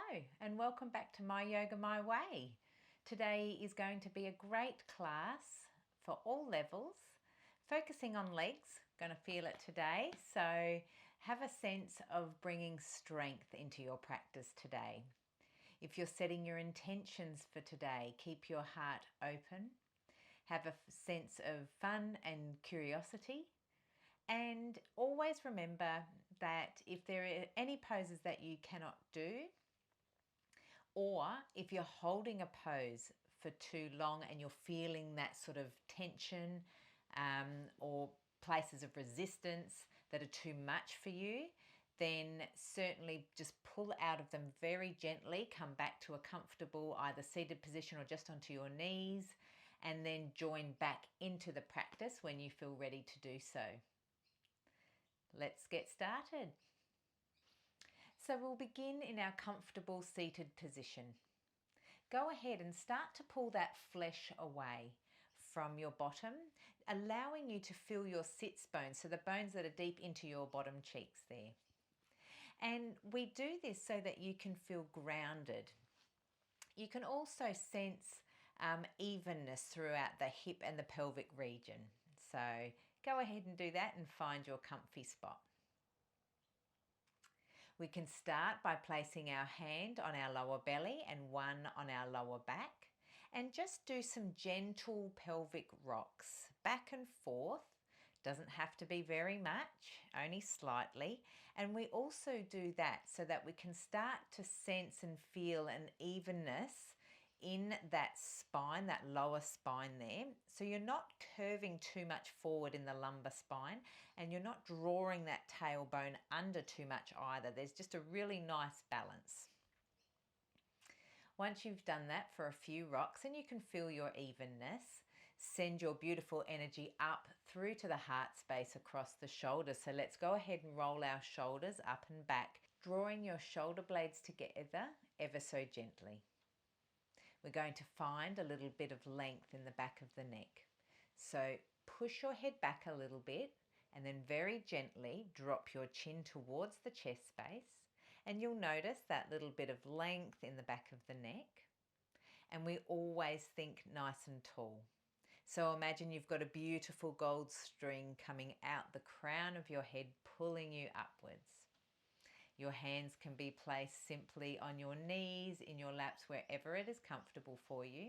Hello and welcome back to My Yoga My Way. Today is going to be a great class for all levels, focusing on legs. Going to feel it today, so have a sense of bringing strength into your practice today. If you're setting your intentions for today, keep your heart open, have a sense of fun and curiosity. And always remember that if there are any poses that you cannot do, or if you're holding a pose for too long and you're feeling that sort of tension or places of resistance that are too much for you, then certainly just pull out of them very gently, come back to a comfortable either seated position or just onto your knees, and then join back into the practice when you feel ready to do so. Let's get started. So we'll begin in our comfortable seated position. Go ahead and start to pull that flesh away from your bottom, allowing you to feel your sits bones, so the bones that are deep into your bottom cheeks there. And we do this so that you can feel grounded. You can also sense evenness throughout the hip and the pelvic region. So go ahead and do that and find your comfy spot. We can start by placing our hand on our lower belly and one on our lower back, and just do some gentle pelvic rocks back and forth. Doesn't have to be very much, only slightly. And we also do that so that we can start to sense and feel an evenness in that spine, that lower spine there. So you're not curving too much forward in the lumbar spine, and you're not drawing that tailbone under too much either. There's just a really nice balance. Once you've done that for a few rocks and you can feel your evenness, send your beautiful energy up through to the heart space across the shoulders. So let's go ahead and roll our shoulders up and back, drawing your shoulder blades together ever so gently. We're going to find a little bit of length in the back of the neck. So push your head back a little bit and then very gently drop your chin towards the chest space, and you'll notice that little bit of length in the back of the neck. And we always think nice and tall. So imagine you've got a beautiful gold string coming out the crown of your head, pulling you upwards. Your hands can be placed simply on your knees, in your laps, wherever it is comfortable for you.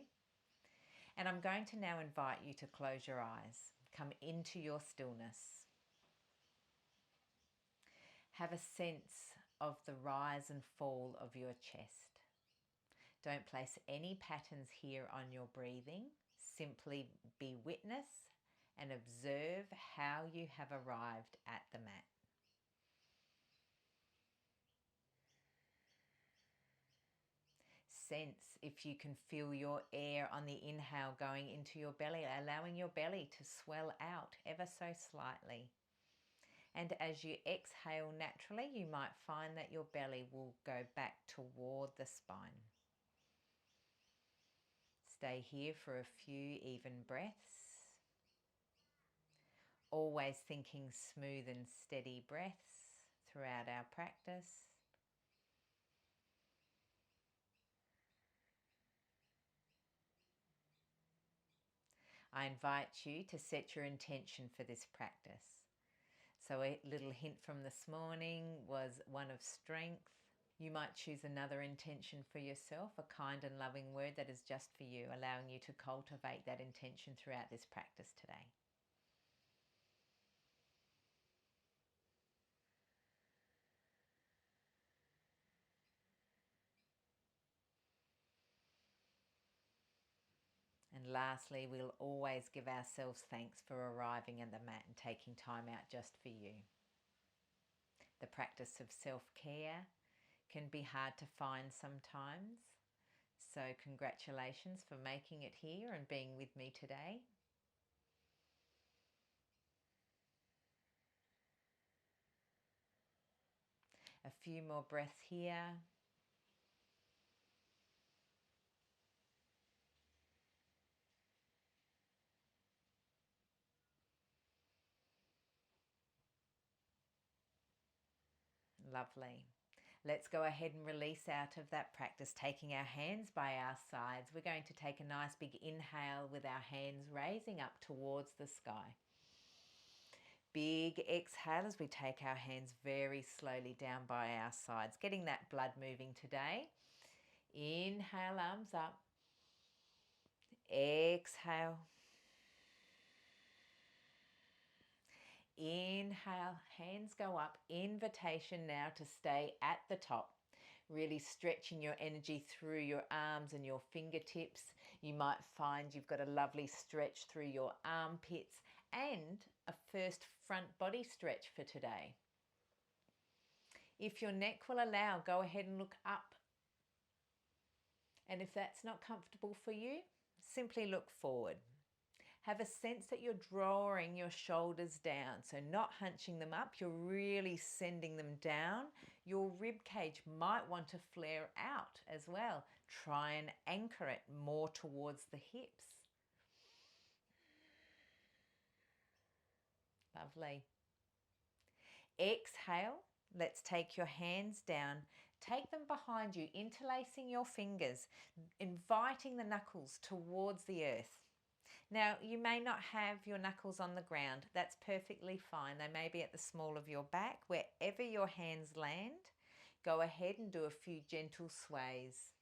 And I'm going to now invite you to close your eyes. Come into your stillness. Have a sense of the rise and fall of your chest. Don't place any patterns here on your breathing. Simply be witness and observe how you have arrived at the mat. Sense if you can feel your air on the inhale going into your belly, allowing your belly to swell out ever so slightly. And as you exhale naturally, you might find that your belly will go back toward the spine. Stay here for a few even breaths. Always thinking smooth and steady breaths throughout our practice. I invite you to set your intention for this practice. So a little hint from this morning was one of strength. You might choose another intention for yourself, a kind and loving word that is just for you, allowing you to cultivate that intention throughout this practice today. And lastly, we'll always give ourselves thanks for arriving at the mat and taking time out just for you. The practice of self-care can be hard to find sometimes. So congratulations for making it here and being with me today. A few more breaths here. Lovely. Let's go ahead and release out of that practice, taking our hands by our sides. We're going to take a nice big inhale with our hands raising up towards the sky. Big exhale as we take our hands very slowly down by our sides, getting that blood moving today. Inhale, arms up. Exhale. Inhale, hands go up. Invitation now to stay at the top. Really stretching your energy through your arms and your fingertips. You might find you've got a lovely stretch through your armpits and a first front body stretch for today. If your neck will allow, go ahead and look up. And if that's not comfortable for you, simply look forward. Have a sense that you're drawing your shoulders down, so not hunching them up, you're really sending them down. Your rib cage might want to flare out as well. Try and anchor it more towards the hips. Lovely. Exhale, let's take your hands down. Take them behind you, interlacing your fingers, inviting the knuckles towards the earth. Now, you may not have your knuckles on the ground. That's perfectly fine. They may be at the small of your back. Wherever your hands land, go ahead and do a few gentle sways.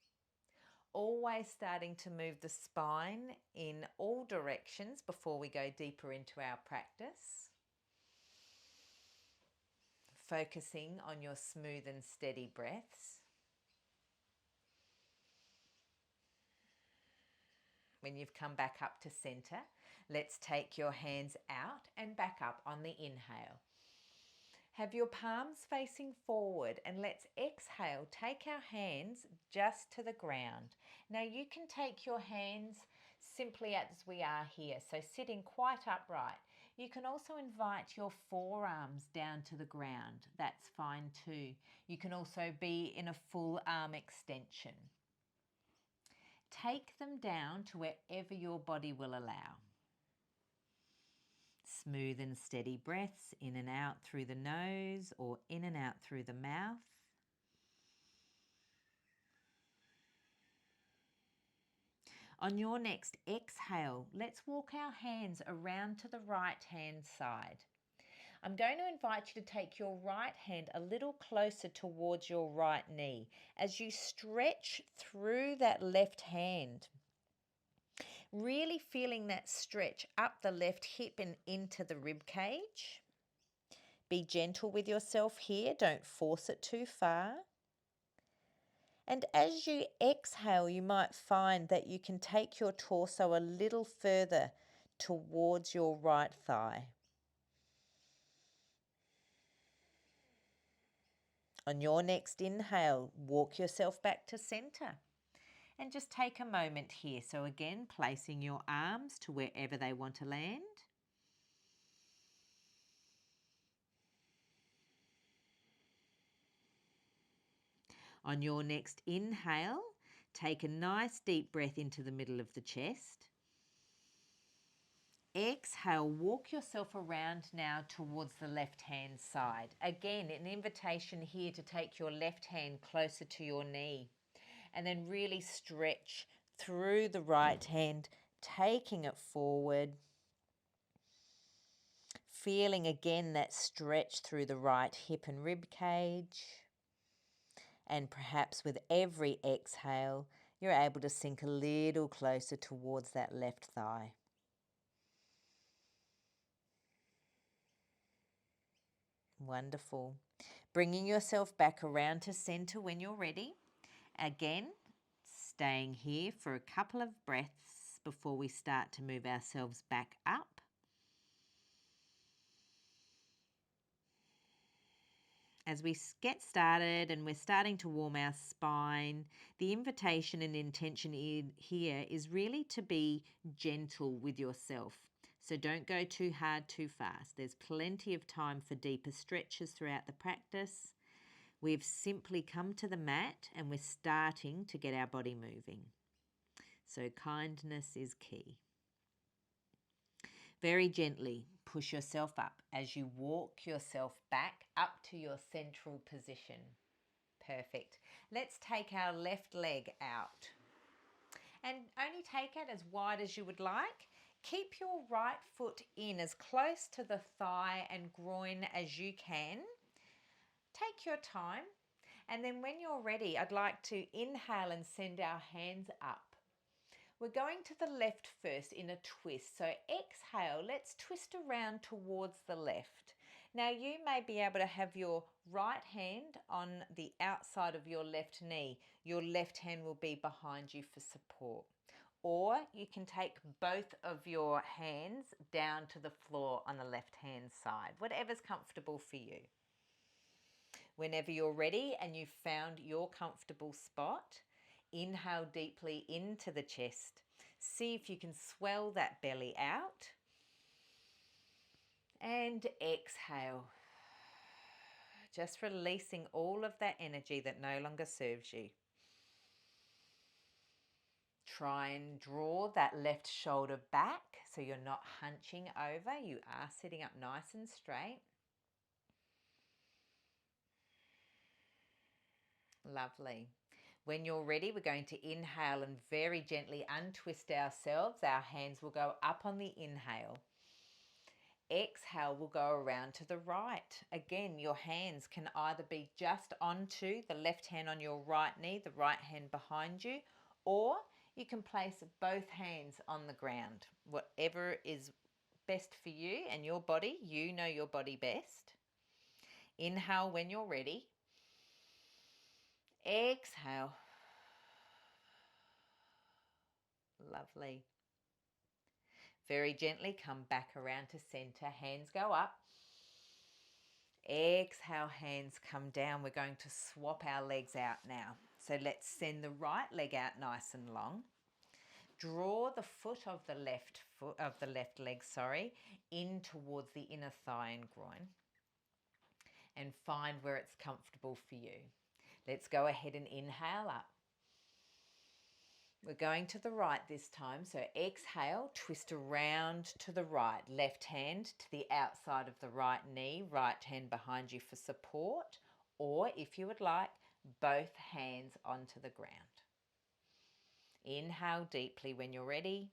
Always starting to move the spine in all directions before we go deeper into our practice. Focusing on your smooth and steady breaths. When you've come back up to center, let's take your hands out and back up on the inhale. Have your palms facing forward and let's exhale. Take our hands just to the ground. Now you can take your hands simply as we are here, so sitting quite upright. You can also invite your forearms down to the ground. That's fine too. You can also be in a full arm extension. Take them down to wherever your body will allow. Smooth and steady breaths in and out through the nose or in and out through the mouth. On your next exhale, let's walk our hands around to the right hand side. I'm going to invite you to take your right hand a little closer towards your right knee as you stretch through that left hand. Really feeling that stretch up the left hip and into the rib cage. Be gentle with yourself here, don't force it too far. And as you exhale, you might find that you can take your torso a little further towards your right thigh. On your next inhale, walk yourself back to center and just take a moment here. So again, placing your arms to wherever they want to land. On your next inhale, take a nice deep breath into the middle of the chest. Exhale, walk yourself around now towards the left-hand side. Again, an invitation here to take your left hand closer to your knee and then really stretch through the right hand, taking it forward. Feeling again that stretch through the right hip and rib cage. And perhaps with every exhale, you're able to sink a little closer towards that left thigh. Wonderful. Bringing yourself back around to center when you're ready. Again, staying here for a couple of breaths before we start to move ourselves back up. As we get started and we're starting to warm our spine, the invitation and intention here is really to be gentle with yourself. So don't go too hard, too fast. There's plenty of time for deeper stretches throughout the practice. We've simply come to the mat and we're starting to get our body moving. So kindness is key. Very gently push yourself up as you walk yourself back up to your central position. Perfect. Let's take our left leg out. And only take it as wide as you would like. Keep your right foot in as close to the thigh and groin as you can. Take your time. And then when you're ready, I'd like to inhale and send our hands up. We're going to the left first in a twist. So exhale, let's twist around towards the left. Now you may be able to have your right hand on the outside of your left knee. Your left hand will be behind you for support. Or you can take both of your hands down to the floor on the left hand side, whatever's comfortable for you. Whenever you're ready and you've found your comfortable spot, inhale deeply into the chest. See if you can swell that belly out. And exhale. Just releasing all of that energy that no longer serves you. Try and draw that left shoulder back so you're not hunching over. You are sitting up nice and straight. Lovely. When you're ready, we're going to inhale and very gently untwist ourselves. Our hands will go up on the inhale. Exhale, we'll go around to the right. Again, your hands can either be just onto the left hand on your right knee, the right hand behind you, or you can place both hands on the ground. Whatever is best for you and your body, you know your body best. Inhale when you're ready. Exhale. Lovely. Very gently come back around to center. Hands go up. Exhale, hands come down. We're going to swap our legs out now. So let's send the right leg out nice and long. Draw the foot of the left leg, in towards the inner thigh and groin. And find where it's comfortable for you. Let's go ahead and inhale up. We're going to the right this time, so exhale, twist around to the right. Left hand to the outside of the right knee, right hand behind you for support, or if you would like, both hands onto the ground. Inhale deeply when you're ready,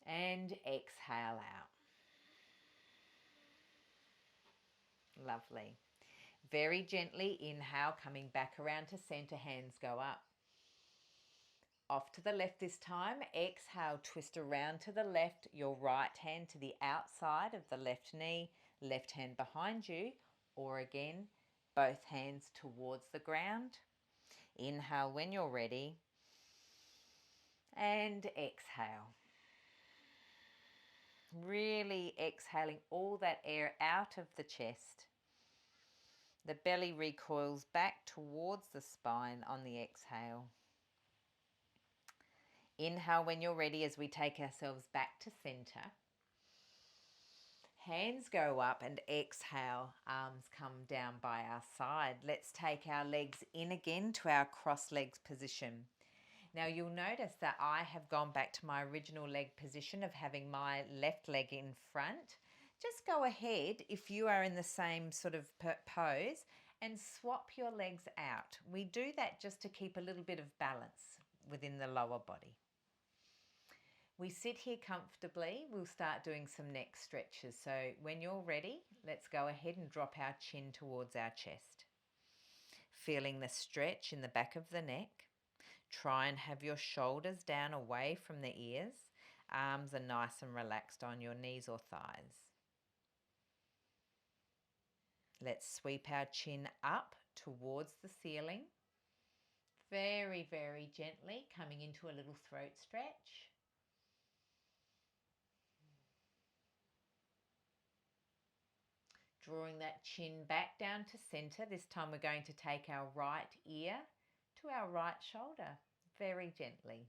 and exhale out. Lovely. Very gently inhale, coming back around to center, hands go up. Off to the left this time. Exhale, twist around to the left, your right hand to the outside of the left knee, left hand behind you, or again, both hands towards the ground. Inhale when you're ready, and exhale. Really exhaling all that air out of the chest. The belly recoils back towards the spine on the exhale. Inhale when you're ready as we take ourselves back to center. Hands go up and exhale, arms come down by our side. Let's take our legs in again to our cross-legged position. Now you'll notice that I have gone back to my original leg position of having my left leg in front. Just go ahead if you are in the same sort of pose and swap your legs out. We do that just to keep a little bit of balance within the lower body. We sit here comfortably. We'll start doing some neck stretches. So when you're ready, let's go ahead and drop our chin towards our chest. Feeling the stretch in the back of the neck. Try and have your shoulders down away from the ears. Arms are nice and relaxed on your knees or thighs. Let's sweep our chin up towards the ceiling. Very, very gently coming into a little throat stretch. Drawing that chin back down to center. This time we're going to take our right ear to our right shoulder, very gently.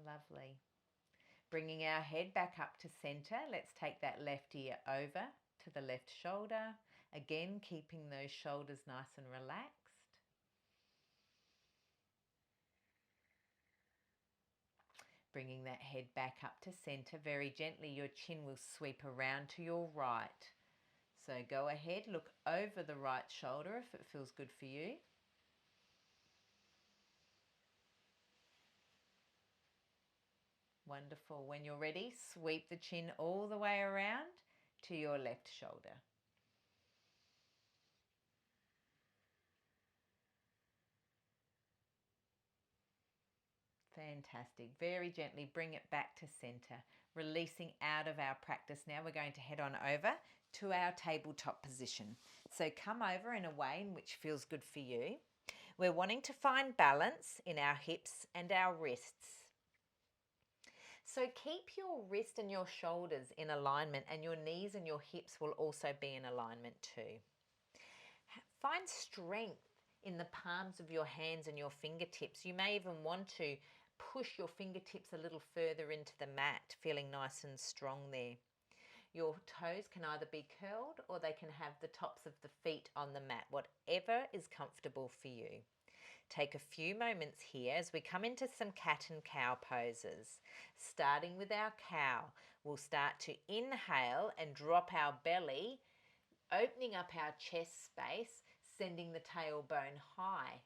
Lovely. Bringing our head back up to center, let's take that left ear over to the left shoulder. Again, keeping those shoulders nice and relaxed. Bringing that head back up to center very gently. Your chin will sweep around to your right. So go ahead, look over the right shoulder if it feels good for you. Wonderful. When you're ready, sweep the chin all the way around to your left shoulder. Fantastic. Very gently bring it back to center, releasing out of our practice. Now we're going to head on over to our tabletop position. So come over in a way in which feels good for you. We're wanting to find balance in our hips and our wrists. So keep your wrist and your shoulders in alignment, and your knees and your hips will also be in alignment too. Find strength in the palms of your hands and your fingertips. You may even want to push your fingertips a little further into the mat, feeling nice and strong there. Your toes can either be curled or they can have the tops of the feet on the mat, whatever is comfortable for you. Take a few moments here as we come into some cat and cow poses. Starting with our cow, we'll start to inhale and drop our belly, opening up our chest space, sending the tailbone high.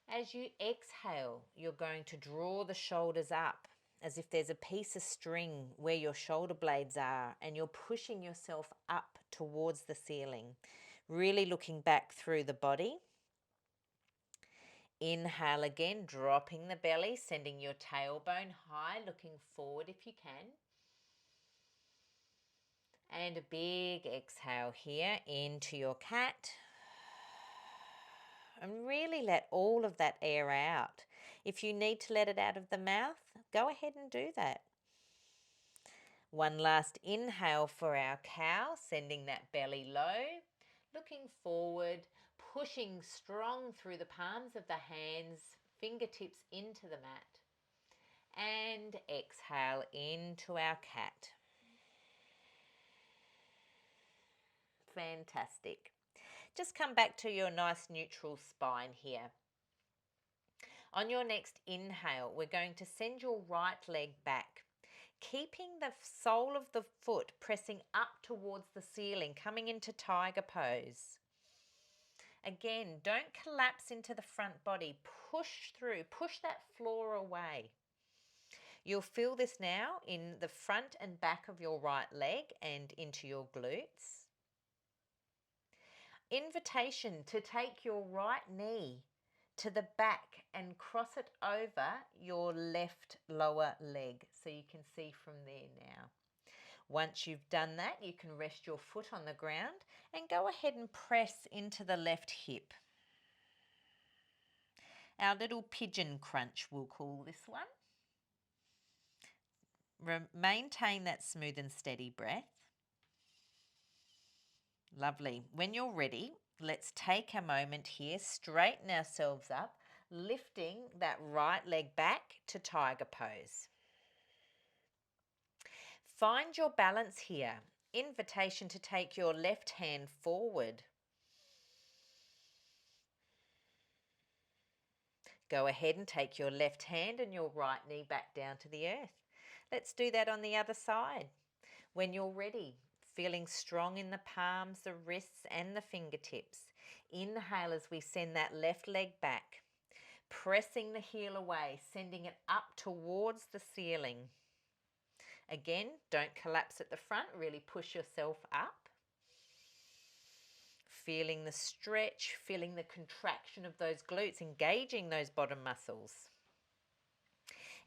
As you exhale, you're going to draw the shoulders up as if there's a piece of string where your shoulder blades are, and you're pushing yourself up towards the ceiling, really looking back through the body. Inhale again, dropping the belly, sending your tailbone high, looking forward if you can. And a big exhale here into your cat. And really let all of that air out. If you need to let it out of the mouth, go ahead and do that. One last inhale for our cow, sending that belly low, looking forward, pushing strong through the palms of the hands, fingertips into the mat. And exhale into our cat. Fantastic. Just come back to your nice neutral spine here. On your next inhale, we're going to send your right leg back, keeping the sole of the foot pressing up towards the ceiling, coming into tiger pose. Again, don't collapse into the front body. Push through, push that floor away. You'll feel this now in the front and back of your right leg and into your glutes. Invitation to take your right knee to the back and cross it over your left lower leg, so you can see from there now. Once you've done that, you can rest your foot on the ground and go ahead and press into the left hip. Our little pigeon crunch, we'll call this one. Maintain that smooth and steady breath. Lovely. When you're ready, let's take a moment here, straighten ourselves up, lifting that right leg back to tiger pose. Find your balance here. Invitation to take your left hand forward. Go ahead and take your left hand and your right knee back down to the earth. Let's do that on the other side. When you're ready, feeling strong in the palms, the wrists and the fingertips. Inhale as we send that left leg back, pressing the heel away, sending it up towards the ceiling. Again, don't collapse at the front, really push yourself up. Feeling the stretch, feeling the contraction of those glutes, engaging those bottom muscles.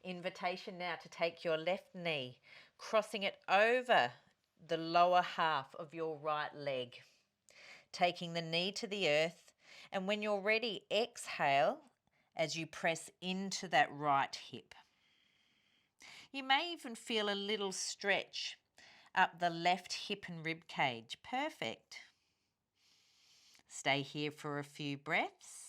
Invitation now to take your left knee, crossing it over the lower half of your right leg, taking the knee to the earth, and when you're ready, exhale as you press into that right hip. You may even feel a little stretch up the left hip and rib cage. Perfect. Stay here for a few breaths.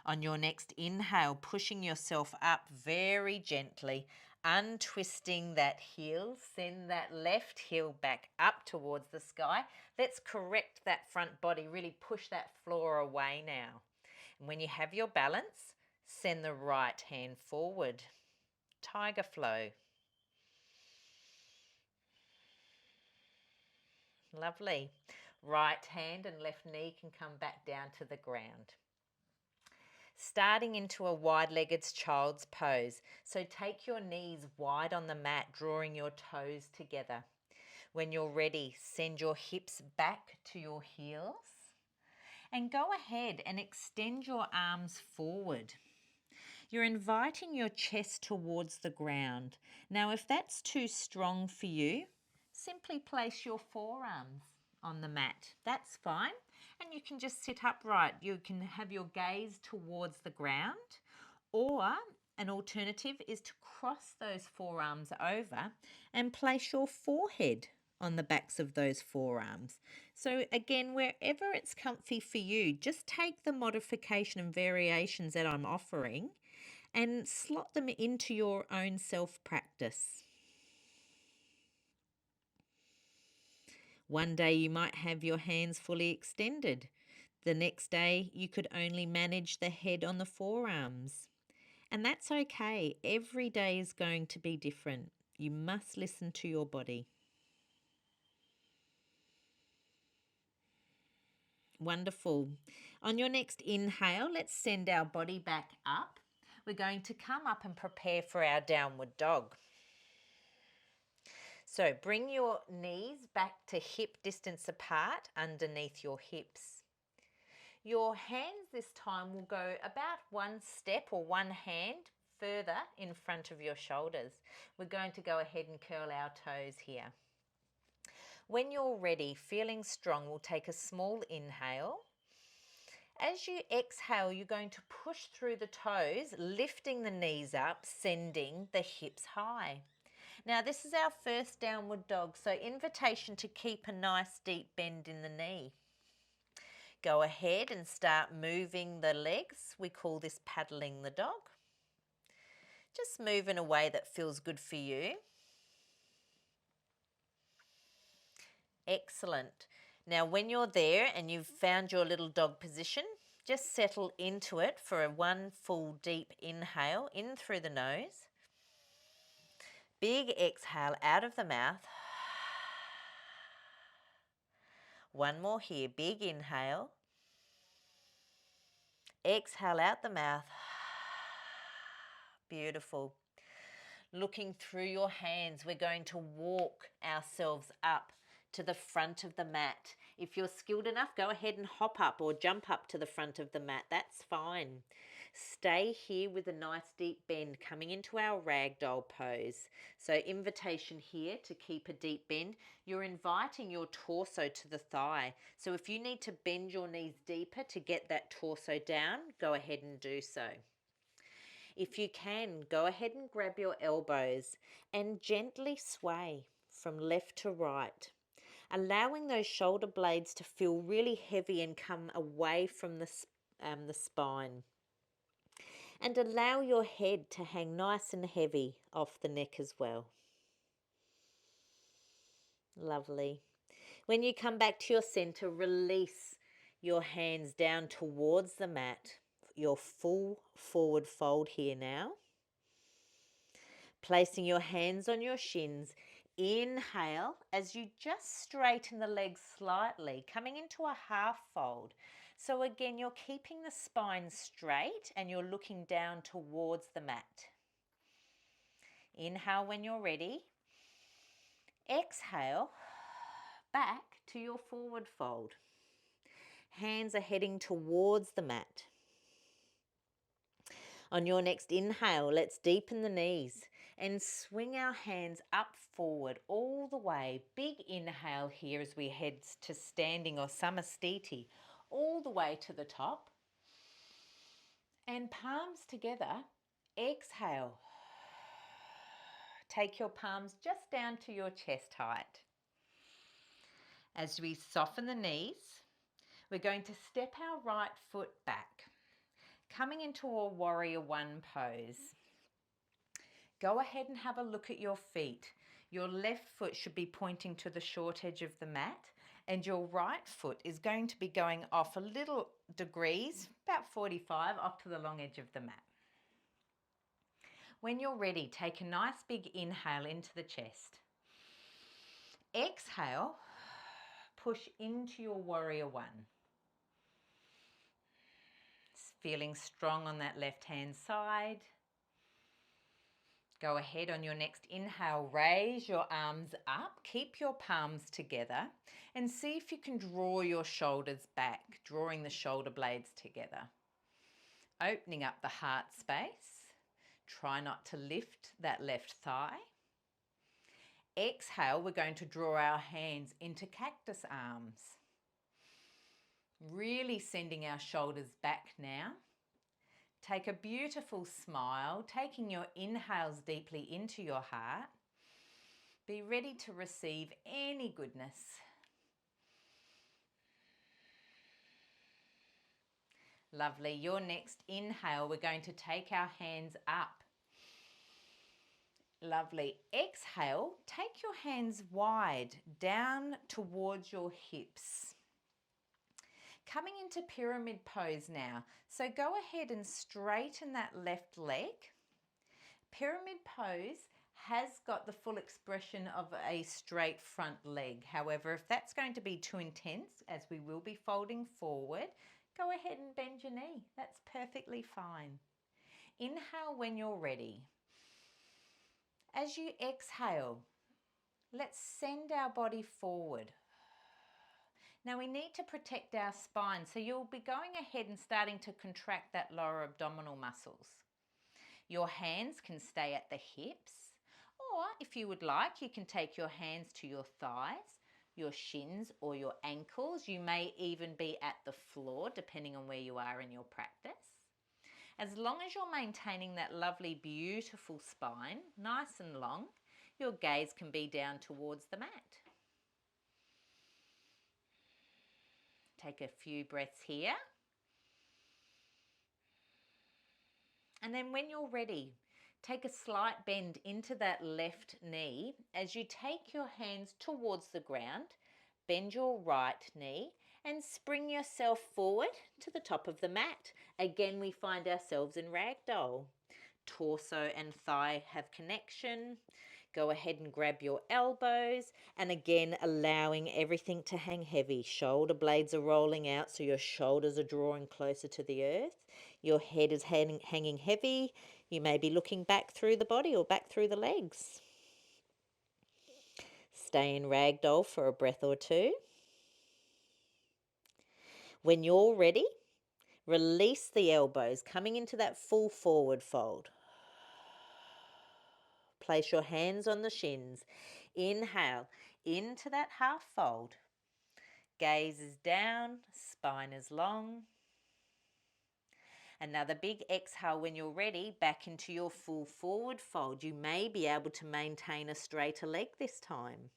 On your next inhale, pushing yourself up very gently, untwisting that heel, send that left heel back up towards the sky. Let's correct that front body, really push that floor away now. And when you have your balance, send the right hand forward. Tiger flow. Lovely. Right hand and left knee can come back down to the ground. Starting into a wide-legged child's pose. So take your knees wide on the mat, drawing your toes together. When you're ready, send your hips back to your heels and go ahead and extend your arms forward. You're inviting your chest towards the ground. Now, if that's too strong for you, simply place your forearms on the mat. That's fine. And you can just sit upright. You can have your gaze towards the ground, or an alternative is to cross those forearms over and place your forehead on the backs of those forearms. So again, wherever it's comfy for you, just take the modification and variations that I'm offering and slot them into your own self-practice. One day you might have your hands fully extended. The next day you could only manage the head on the forearms. And that's okay. Every day is going to be different. You must listen to your body. Wonderful. On your next inhale, let's send our body back up. We're going to come up and prepare for our downward dog. So bring your knees back to hip distance apart underneath your hips. Your hands this time will go about one step or one hand further in front of your shoulders. We're going to go ahead and curl our toes here. When you're ready, feeling strong, we'll take a small inhale. As you exhale, you're going to push through the toes, lifting the knees up, sending the hips high. Now, this is our first downward dog, so invitation to keep a nice deep bend in the knee. Go ahead and start moving the legs. We call this paddling the dog. Just move in a way that feels good for you. Excellent. Now, when you're there and you've found your little dog position, just settle into it for a one full deep inhale in through the nose. Big exhale out of the mouth. One more here, big inhale. Exhale out the mouth. Beautiful. Looking through your hands, we're going to walk ourselves up to the front of the mat. If you're skilled enough, go ahead and hop up or jump up to the front of the mat. That's fine. Stay here with a nice deep bend coming into our ragdoll pose. So invitation here to keep a deep bend. You're inviting your torso to the thigh. So if you need to bend your knees deeper to get that torso down, go ahead and do so. If you can, go ahead and grab your elbows and gently sway from left to right, allowing those shoulder blades to feel really heavy and come away from the spine. And allow your head to hang nice and heavy off the neck as well. Lovely. When you come back to your center, release your hands down towards the mat. Your full forward fold here now. Placing your hands on your shins. Inhale as you just straighten the legs slightly, coming into a half fold. So again, you're keeping the spine straight and you're looking down towards the mat. Inhale when you're ready. Exhale back to your forward fold. Hands are heading towards the mat. On your next inhale, let's deepen the knees and swing our hands up forward all the way. Big inhale here as we head to standing or Samastiti, all the way to the top. And palms together, exhale. Take your palms just down to your chest height. As we soften the knees, we're going to step our right foot back, coming into a warrior one pose. Go ahead and have a look at your feet. Your left foot should be pointing to the short edge of the mat, and your right foot is going to be going off a little degrees, about 45, off to the long edge of the mat. When you're ready, take a nice big inhale into the chest. Exhale, push into your warrior one. Feeling strong on that left-hand side. Go ahead on your next inhale, raise your arms up, keep your palms together and see if you can draw your shoulders back, drawing the shoulder blades together. Opening up the heart space. Try not to lift that left thigh. Exhale, we're going to draw our hands into cactus arms. Really sending our shoulders back now. Take a beautiful smile, taking your inhales deeply into your heart. Be ready to receive any goodness. Lovely. Your next inhale, we're going to take our hands up. Lovely. Exhale, take your hands wide down towards your hips. Coming into pyramid pose now. So go ahead and straighten that left leg. Pyramid pose has got the full expression of a straight front leg. However, if that's going to be too intense, as we will be folding forward, go ahead and bend your knee. That's perfectly fine. Inhale when you're ready. As you exhale, let's send our body forward. Now we need to protect our spine, so you'll be going ahead and starting to contract that lower abdominal muscles. Your hands can stay at the hips, or if you would like, you can take your hands to your thighs, your shins or your ankles. You may even be at the floor, depending on where you are in your practice. As long as you're maintaining that lovely, beautiful spine, nice and long, your gaze can be down towards the mat. Take a few breaths here. And then when you're ready, take a slight bend into that left knee. As you take your hands towards the ground, bend your right knee and spring yourself forward to the top of the mat. Again, we find ourselves in ragdoll. Torso and thigh have connection. Go ahead and grab your elbows, and again allowing everything to hang heavy. Shoulder blades are rolling out, so your shoulders are drawing closer to the earth. Your head is hanging heavy. You may be looking back through the body or back through the legs. Stay in ragdoll for a breath or two. When you're ready, release the elbows, coming into that full forward fold. Place your hands on the shins. Inhale into that half fold. Gaze is down, spine is long. Another big exhale when you're ready, back into your full forward fold. You may be able to maintain a straighter leg this time.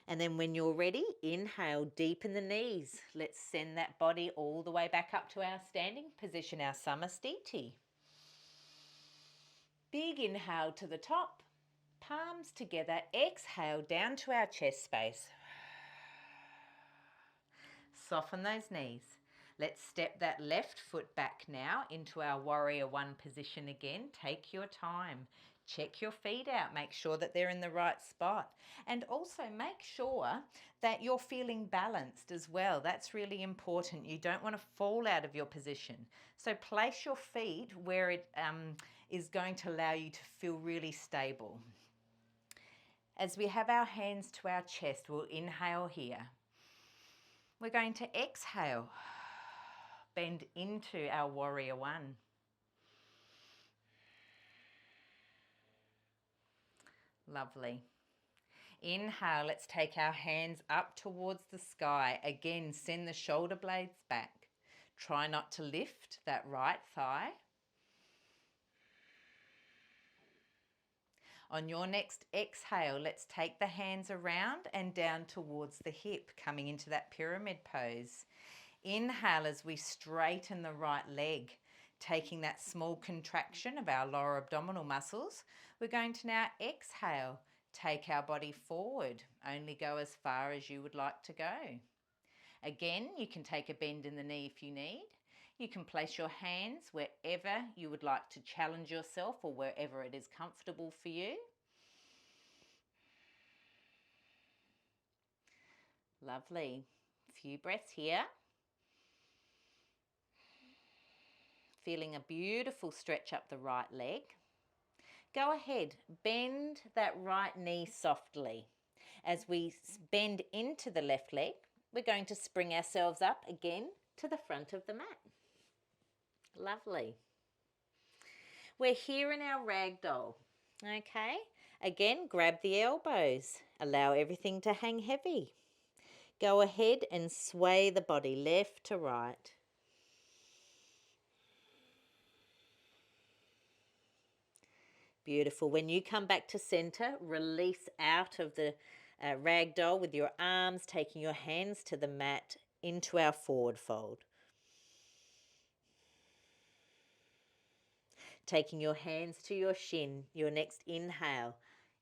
And then when you're ready, inhale, deepen the knees. Let's send that body all the way back up to our standing position, our Samasthiti. Big inhale to the top, palms together, exhale down to our chest space. Soften those knees. Let's step that left foot back now into our warrior one position again. Take your time. Check your feet out. Make sure that they're in the right spot. And also make sure that you're feeling balanced as well. That's really important. You don't want to fall out of your position. So place your feet where it is going to allow you to feel really stable. As we have our hands to our chest, we'll inhale here. We're going to exhale, bend into our warrior one. Lovely. Inhale, let's take our hands up towards the sky. Again, send the shoulder blades back. Try not to lift that right thigh. On your next exhale, let's take the hands around and down towards the hip, coming into that pyramid pose. Inhale as we straighten the right leg, taking that small contraction of our lower abdominal muscles. We're going to now exhale, take our body forward, only go as far as you would like to go. Again, you can take a bend in the knee if you need. You can place your hands wherever you would like to challenge yourself or wherever it is comfortable for you. Lovely. Few breaths here. Feeling a beautiful stretch up the right leg. Go ahead, bend that right knee softly. As we bend into the left leg, we're going to spring ourselves up again to the front of the mat. Lovely. We're here in our ragdoll. Okay, again, grab the elbows. Allow everything to hang heavy. Go ahead and sway the body left to right. Beautiful. When you come back to center, release out of the ragdoll with your arms, taking your hands to the mat into our forward fold. Taking your hands to your shin, your next inhale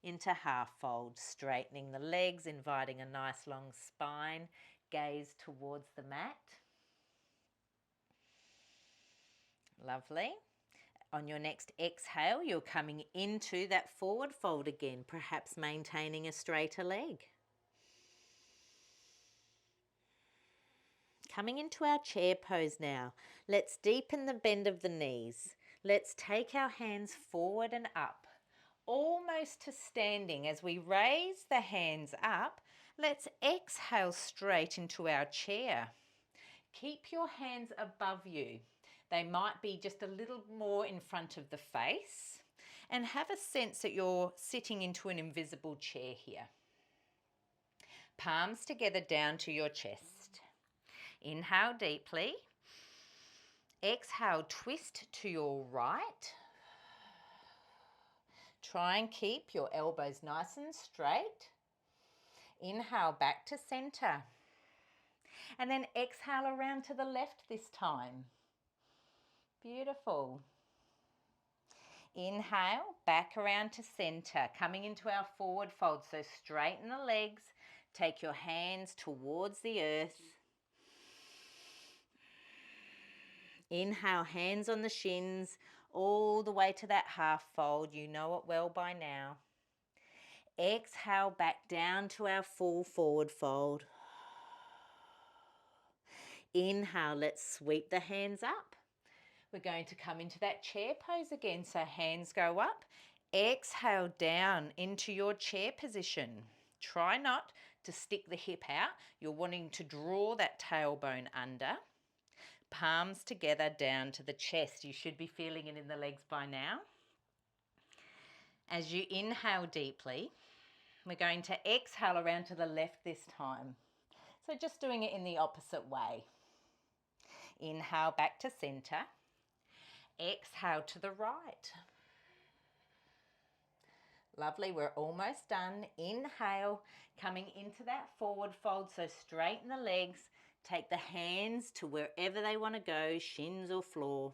into half fold, straightening the legs, inviting a nice long spine, gaze towards the mat. Lovely. On your next exhale, you're coming into that forward fold again, perhaps maintaining a straighter leg. Coming into our chair pose now. Let's deepen the bend of the knees. Let's take our hands forward and up, almost to standing. As we raise the hands up, let's exhale straight into our chair. Keep your hands above you. They might be just a little more in front of the face, and have a sense that you're sitting into an invisible chair here. Palms together down to your chest. Inhale deeply. Exhale, twist to your right. Try and keep your elbows nice and straight. Inhale back to center. And then exhale around to the left this time. Beautiful. Inhale, back around to center, coming into our forward fold. So straighten the legs, take your hands towards the earth. Inhale, hands on the shins, all the way to that half fold. You know it well by now. Exhale, back down to our full forward fold. Inhale, let's sweep the hands up. We're going to come into that chair pose again. So hands go up. Exhale down into your chair position. Try not to stick the hip out. You're wanting to draw that tailbone under. Palms together down to the chest. You should be feeling it in the legs by now. As you inhale deeply, we're going to exhale around to the left this time. So just doing it in the opposite way. Inhale back to center. Exhale to the right. Lovely, we're almost done. Inhale, coming into that forward fold, so straighten the legs. Take the hands to wherever they want to go, shins or floor.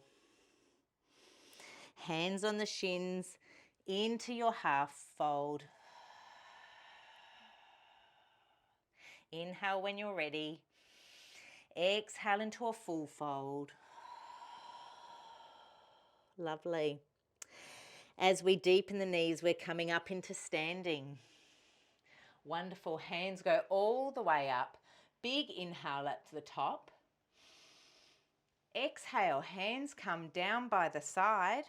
Hands on the shins, into your half fold. Inhale when you're ready. Exhale into a full fold. Lovely. As we deepen the knees, we're coming up into standing. Wonderful. Hands go all the way up. Big inhale at the top. Exhale, hands come down by the side.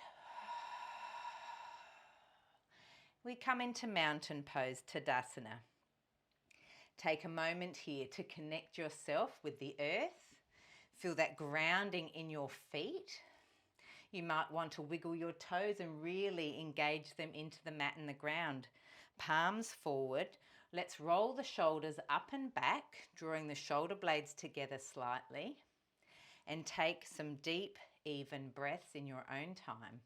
We come into mountain pose, Tadasana. Take a moment here to connect yourself with the earth. Feel that grounding in your feet. You might want to wiggle your toes and really engage them into the mat and the ground. Palms forward. Let's roll the shoulders up and back, drawing the shoulder blades together slightly. And take some deep, even breaths in your own time.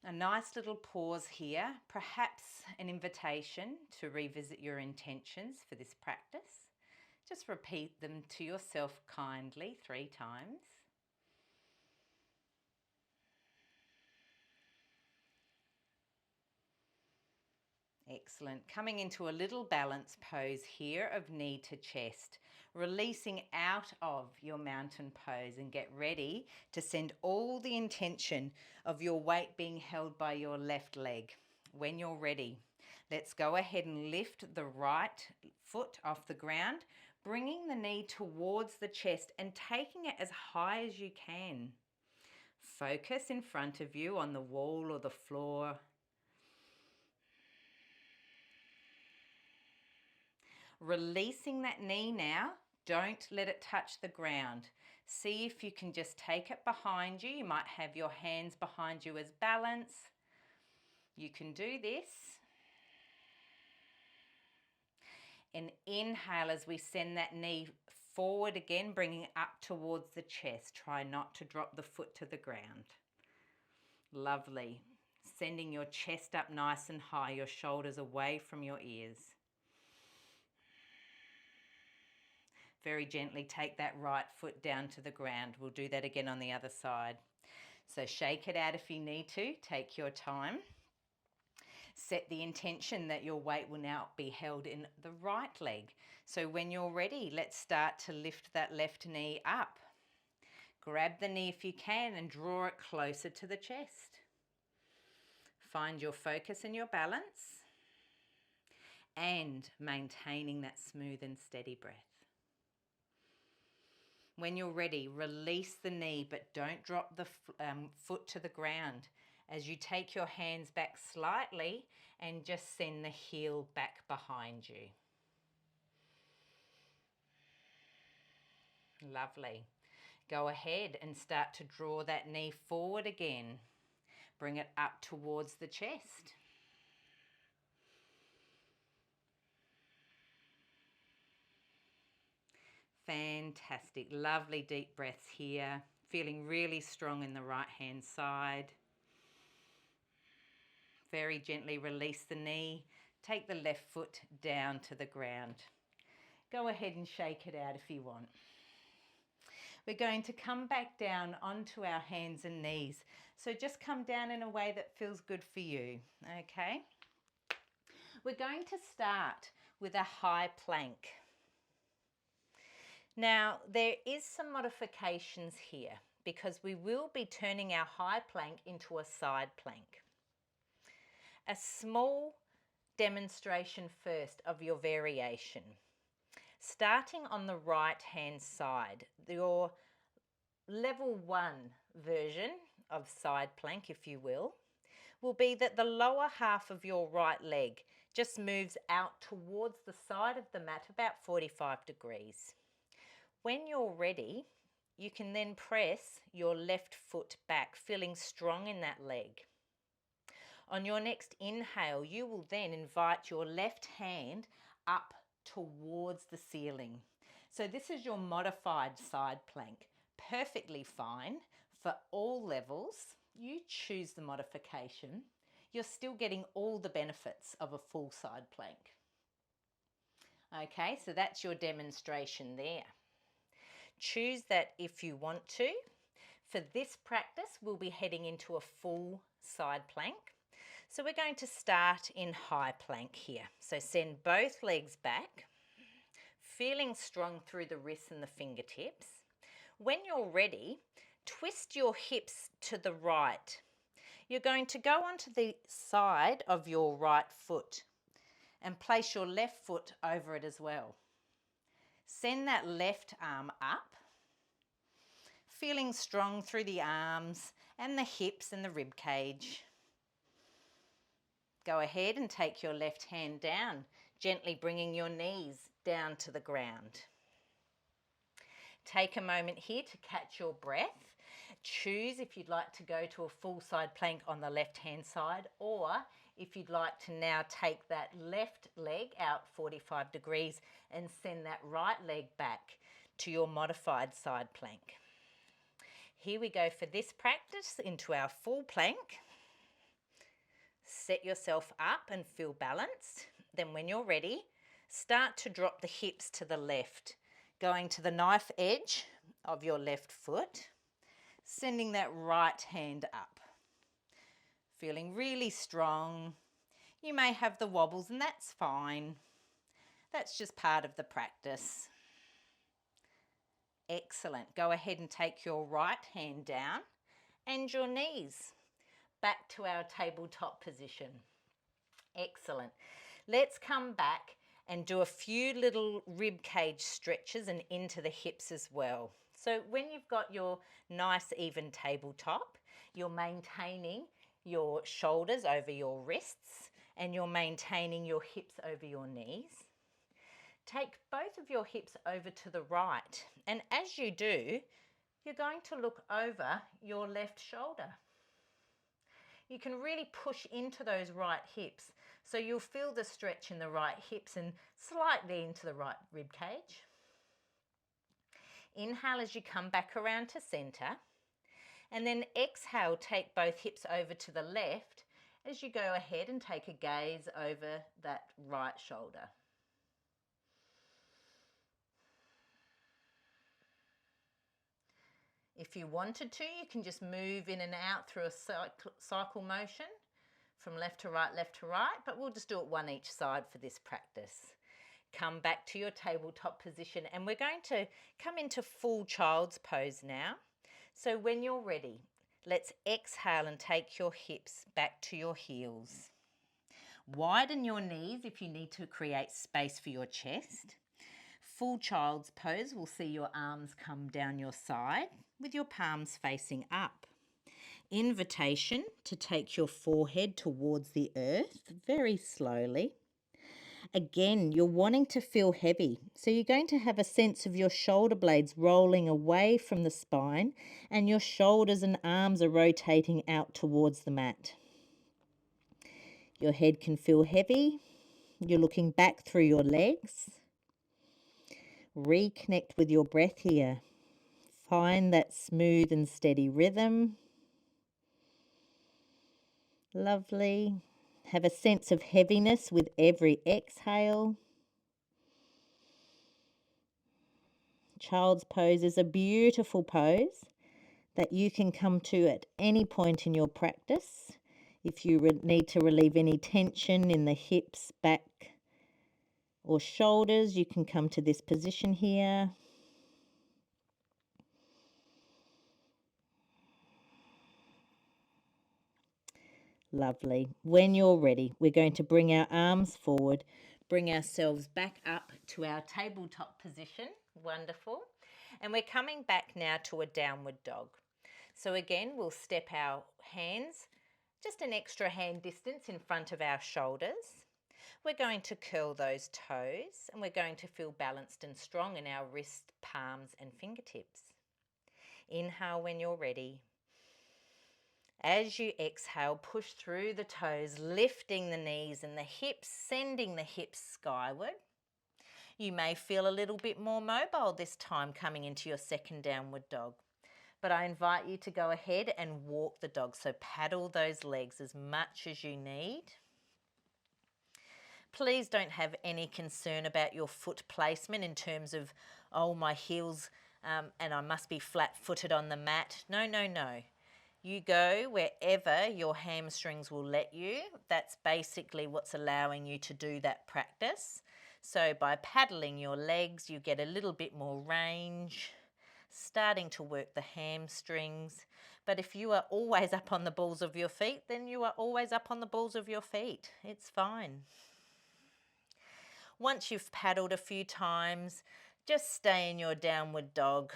A nice little pause here, perhaps an invitation to revisit your intentions for this practice. Just repeat them to yourself kindly 3 times. Excellent. Coming into a little balance pose here of knee to chest, releasing out of your mountain pose, and get ready to send all the intention of your weight being held by your left leg. When you're ready, let's go ahead and lift the right foot off the ground, bringing the knee towards the chest and taking it as high as you can. Focus in front of you on the wall or the floor. Releasing that knee now. Don't let it touch the ground. See if you can just take it behind you. You might have your hands behind you as balance. You can do this. And inhale as we send that knee forward again, bringing it up towards the chest. Try not to drop the foot to the ground. Lovely. Sending your chest up nice and high, your shoulders away from your ears. Very gently take that right foot down to the ground. We'll do that again on the other side. So shake it out if you need to. Take your time. Set the intention that your weight will now be held in the right leg. So when you're ready, let's start to lift that left knee up. Grab the knee if you can and draw it closer to the chest. Find your focus and your balance, and maintaining that smooth and steady breath. When you're ready, release the knee, but don't drop the foot to the ground as you take your hands back slightly and just send the heel back behind you. Lovely. Go ahead and start to draw that knee forward again. Bring it up towards the chest. Fantastic. Lovely deep breaths here. Feeling really strong in the right hand side. Very gently release the knee. Take the left foot down to the ground. Go ahead and shake it out if you want. We're going to come back down onto our hands and knees. So just come down in a way that feels good for you, okay? We're going to start with a high plank. Now, there is some modifications here because we will be turning our high plank into a side plank. A small demonstration first of your variation. Starting on the right hand side, your level 1 version of side plank, if you will be that the lower half of your right leg just moves out towards the side of the mat about 45 degrees. When you're ready, you can then press your left foot back, feeling strong in that leg. On your next inhale, you will then invite your left hand up towards the ceiling. So this is your modified side plank. Perfectly fine for all levels. You choose the modification. You're still getting all the benefits of a full side plank. Okay, so that's your demonstration there. Choose that if you want to. For this practice, we'll be heading into a full side plank. So we're going to start in high plank here. So send both legs back, feeling strong through the wrists and the fingertips. When you're ready, twist your hips to the right. You're going to go onto the side of your right foot and place your left foot over it as well. Send that left arm up, feeling strong through the arms and the hips and the rib cage. Go ahead and take your left hand down, gently bringing your knees down to the ground. Take a moment here to catch your breath. Choose if you'd like to go to a full side plank on the left hand side, or if you'd like to now take that left leg out 45 degrees and send that right leg back to your modified side plank. Here we go for this practice into our full plank. Set yourself up and feel balanced. Then when you're ready, start to drop the hips to the left, going to the knife edge of your left foot, sending that right hand up. Feeling really strong, You may have the wobbles, and that's fine. That's just part of the practice. Excellent. Go ahead and take your right hand down and your knees back to our tabletop position. Excellent. Let's come back and do a few little rib cage stretches and into the hips as well. So when you've got your nice even tabletop, you're maintaining your shoulders over your wrists and you're maintaining your hips over your knees. Take both of your hips over to the right, and as you do, you're going to look over your left shoulder. You can really push into those right hips, so you'll feel the stretch in the right hips and slightly into the right rib cage. Inhale as you come back around to center, and then exhale, take both hips over to the left as you go ahead and take a gaze over that right shoulder. If you wanted to, you can just move in and out through a cycle motion from left to right, but we'll just do it one each side for this practice. Come back to your tabletop position, and we're going to come into full child's pose now. So when you're ready, let's exhale and take your hips back to your heels. Widen your knees if you need to create space for your chest. Full child's pose will see your arms come down your side with your palms facing up. Invitation to take your forehead towards the earth very slowly. Again, you're wanting to feel heavy, so you're going to have a sense of your shoulder blades rolling away from the spine and your shoulders and arms are rotating out towards the mat. Your head can feel heavy. You're looking back through your legs. Reconnect with your breath here. Find that smooth and steady rhythm. Lovely. Have a sense of heaviness with every exhale. Child's pose is a beautiful pose that you can come to at any point in your practice. If you need to relieve any tension in the hips, back, or shoulders, you can come to this position here. Lovely. When you're ready, we're going to bring our arms forward, bring ourselves back up to our tabletop position. Wonderful. And we're coming back now to a downward dog. So again, we'll step our hands just an extra hand distance in front of our shoulders. We're going to curl those toes and we're going to feel balanced and strong in our wrist, palms and fingertips. Inhale when you're ready. As you exhale, push through the toes, lifting the knees and the hips, sending the hips skyward. You may feel a little bit more mobile this time coming into your second downward dog. But I invite you to go ahead and walk the dog. So paddle those legs as much as you need. Please don't have any concern about your foot placement in terms of, oh, my heels and I must be flat-footed on the mat. No, no, no. You go wherever your hamstrings will let you. That's basically what's allowing you to do that practice. So by paddling your legs, you get a little bit more range, starting to work the hamstrings. But if you are always up on the balls of your feet, then you are always up on the balls of your feet. It's fine. Once you've paddled a few times, just stay in your downward dog.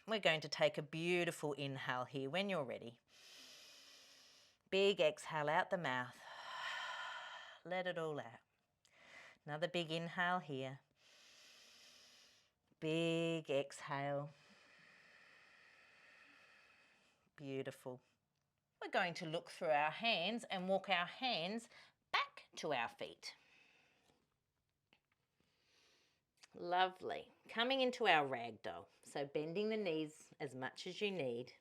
We're going to take a beautiful inhale here when you're ready. Big exhale out the mouth. Let it all out. Another big inhale here. Big exhale. Beautiful. We're going to look through our hands and walk our hands back to our feet. Lovely. Coming into our ragdoll. So bending the knees as much as you need.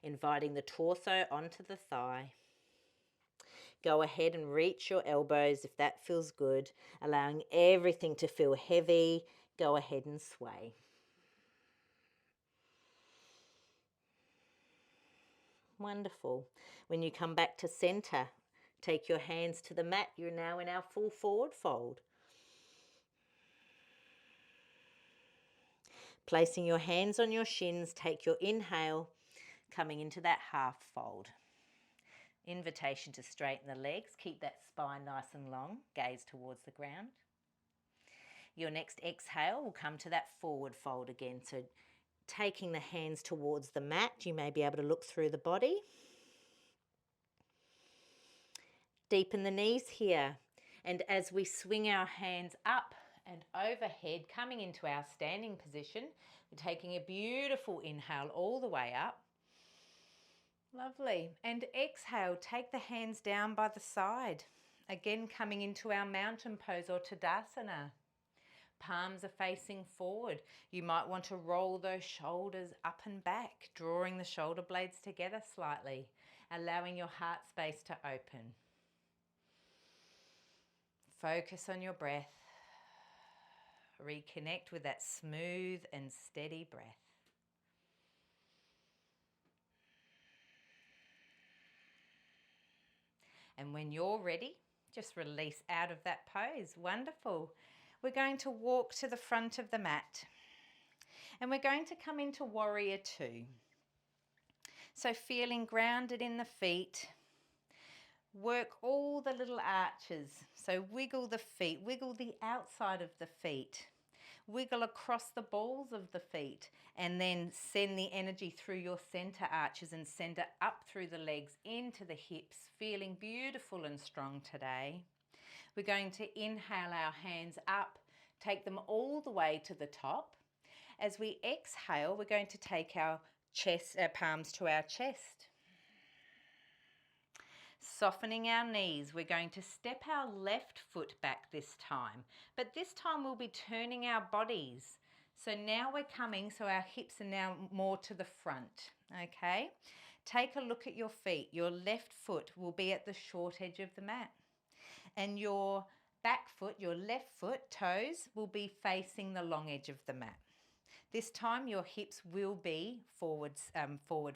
Inviting the torso onto the thigh. Go ahead and reach your elbows if that feels good. Allowing everything to feel heavy. Go ahead and sway. Wonderful. When you come back to center, Take your hands to the mat. You're now in our full forward fold. Placing your hands on your shins, take your inhale, coming into that half fold. Invitation to straighten the legs, keep that spine nice and long, gaze towards the ground. Your next exhale will come to that forward fold again. So taking the hands towards the mat, you may be able to look through the body. Deepen the knees here. And as we swing our hands up and overhead, coming into our standing position, we're taking a beautiful inhale all the way up. Lovely. And exhale, take the hands down by the side. Again, coming into our mountain pose or Tadasana. Palms are facing forward. You might want to roll those shoulders up and back, drawing the shoulder blades together slightly, allowing your heart space to open. Focus on your breath. Reconnect with that smooth and steady breath. And when you're ready, just release out of that pose. Wonderful. We're going to walk to the front of the mat. And we're going to come into Warrior Two. So feeling grounded in the feet. Work all the little arches. So wiggle the feet, wiggle the outside of the feet. Wiggle across the balls of the feet, and then send the energy through your center arches and send it up through the legs into the hips, feeling beautiful and strong today. We're going to inhale our hands up, take them all the way to the top. As we exhale, we're going to take our palms to our chest. Softening our knees, we're going to step our left foot back this time, but this time we'll be turning our bodies. So now we're coming, so our hips are now more to the front, okay? Take a look at your feet. Your left foot will be at the short edge of the mat, and your back foot, your left foot, toes, will be facing the long edge of the mat. This time your hips will be forward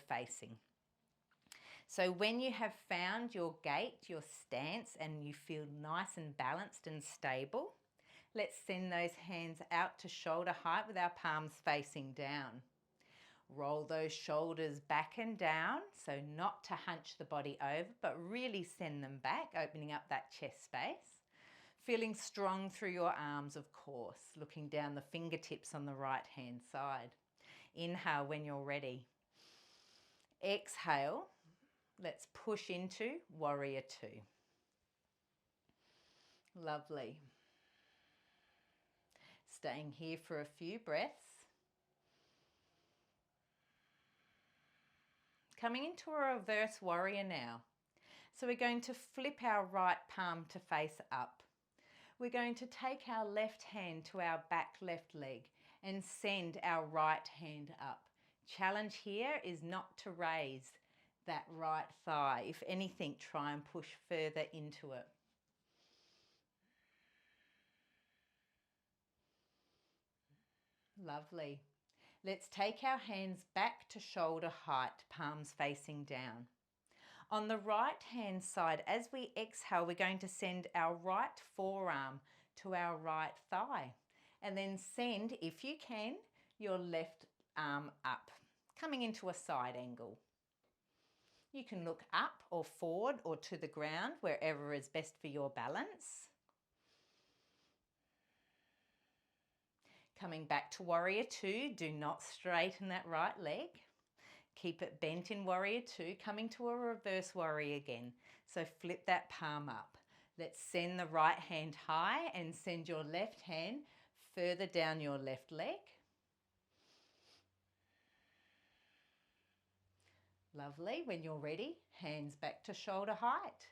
facing. So when you have found your gait, your stance, and you feel nice and balanced and stable, let's send those hands out to shoulder height with our palms facing down. Roll those shoulders back and down, so not to hunch the body over, but really send them back, opening up that chest space. Feeling strong through your arms, of course, looking down the fingertips on the right hand side. Inhale when you're ready. Exhale. Let's push into Warrior Two. Lovely. Staying here for a few breaths. Coming into a reverse warrior now. So we're going to flip our right palm to face up. We're going to take our left hand to our back left leg and send our right hand up. Challenge here is not to raise that right thigh. If anything, try and push further into it. Lovely. Let's take our hands back to shoulder height, palms facing down. On the right hand side, as we exhale, we're going to send our right forearm to our right thigh, and then send, if you can, your left arm up, coming into a side angle. You can look up or forward or to the ground, wherever is best for your balance. Coming back to Warrior Two, do not straighten that right leg. Keep it bent in Warrior Two, coming to a reverse warrior again. So flip that palm up. Let's send the right hand high and send your left hand further down your left leg. Lovely. When you're ready, hands back to shoulder height.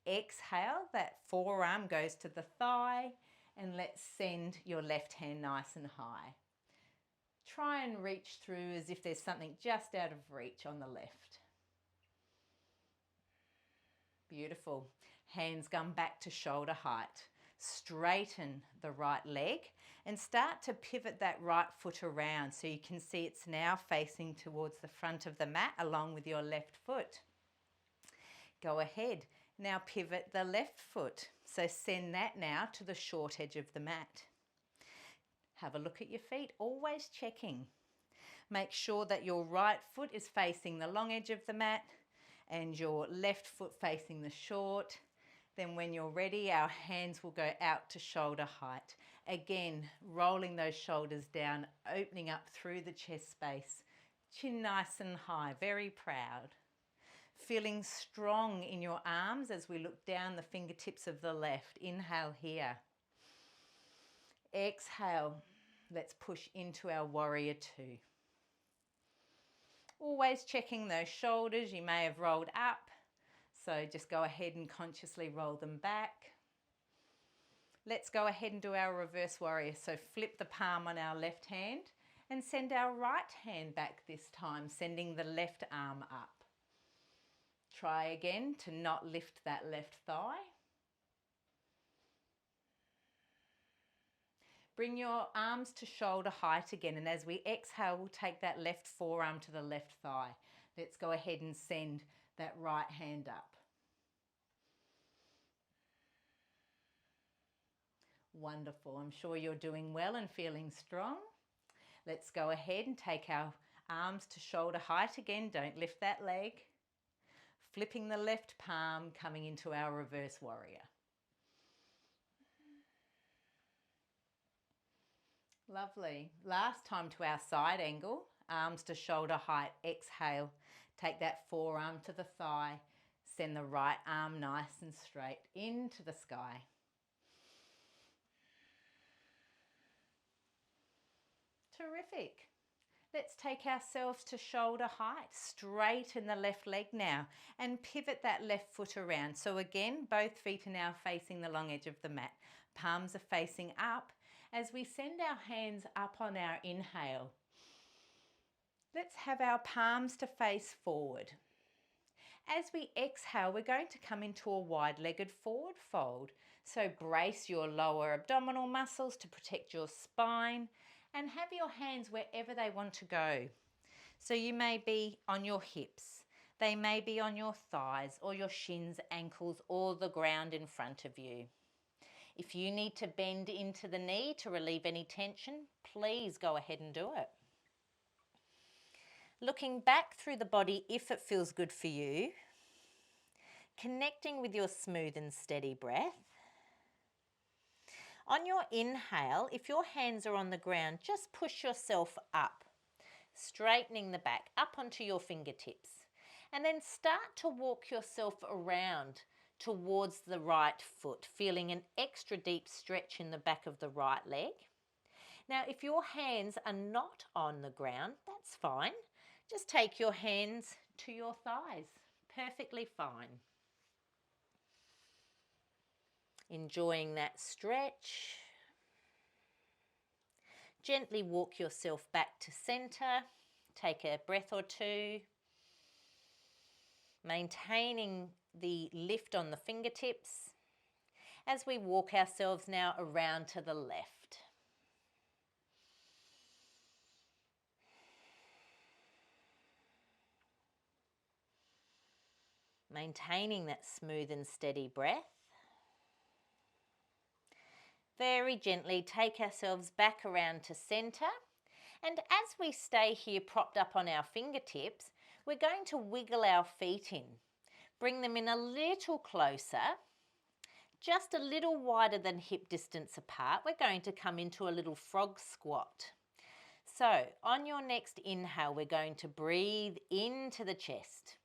Exhale, that forearm goes to the thigh, and let's send your left hand nice and high. Try and reach through as if there's something just out of reach on the left. Beautiful. Hands come back to shoulder height. Straighten the right leg and start to pivot that right foot around so you can see it's now facing towards the front of the mat along with your left foot. Go ahead Now pivot the left foot. So send that now to the short edge of the mat. Have a look at your feet, always checking. Make sure that your right foot is facing the long edge of the mat and your left foot facing the short. Then when you're ready, our hands will go out to shoulder height. Again, rolling those shoulders down, opening up through the chest space. Chin nice and high, very proud. Feeling strong in your arms as we look down the fingertips of the left. Inhale here. Exhale. Let's push into our warrior two. Always checking those shoulders. You may have rolled up, so just go ahead and consciously roll them back. Let's go ahead and do our reverse warrior. So flip the palm on our left hand and send our right hand back this time, sending the left arm up. Try again to not lift that left thigh. Bring your arms to shoulder height again, and as we exhale, we'll take that left forearm to the left thigh. Let's go ahead and send that right hand up. Wonderful. I'm sure you're doing well and feeling strong. Let's go ahead and take our arms to shoulder height again. Don't lift that leg. Flipping the left palm, coming into our reverse warrior. Lovely. Last time to our side angle, arms to shoulder height, exhale. Take that forearm to the thigh, send the right arm nice and straight into the sky. Terrific. Let's take ourselves to shoulder height, straighten the left leg now and pivot that left foot around. So again, both feet are now facing the long edge of the mat. Palms are facing up. As we send our hands up on our inhale, let's have our palms to face forward. As we exhale, we're going to come into a wide-legged forward fold. So brace your lower abdominal muscles to protect your spine and have your hands wherever they want to go. So you may be on your hips, they may be on your thighs or your shins, ankles, or the ground in front of you. If you need to bend into the knee to relieve any tension, please go ahead and do it. Looking back through the body if it feels good for you, connecting with your smooth and steady breath. On your inhale, if your hands are on the ground, just push yourself up, straightening the back up onto your fingertips, and then start to walk yourself around towards the right foot, feeling an extra deep stretch in the back of the right leg. Now, if your hands are not on the ground, that's fine. Just take your hands to your thighs. Perfectly fine. Enjoying that stretch. Gently walk yourself back to center. Take a breath or two. Maintaining the lift on the fingertips as we walk ourselves now around to the left. Maintaining that smooth and steady breath. Very gently take ourselves back around to center, and as we stay here propped up on our fingertips, we're going to wiggle our feet in. Bring them in a little closer, just a little wider than hip distance apart. We're going to come into a little frog squat. So on your next inhale, we're going to breathe into the chest.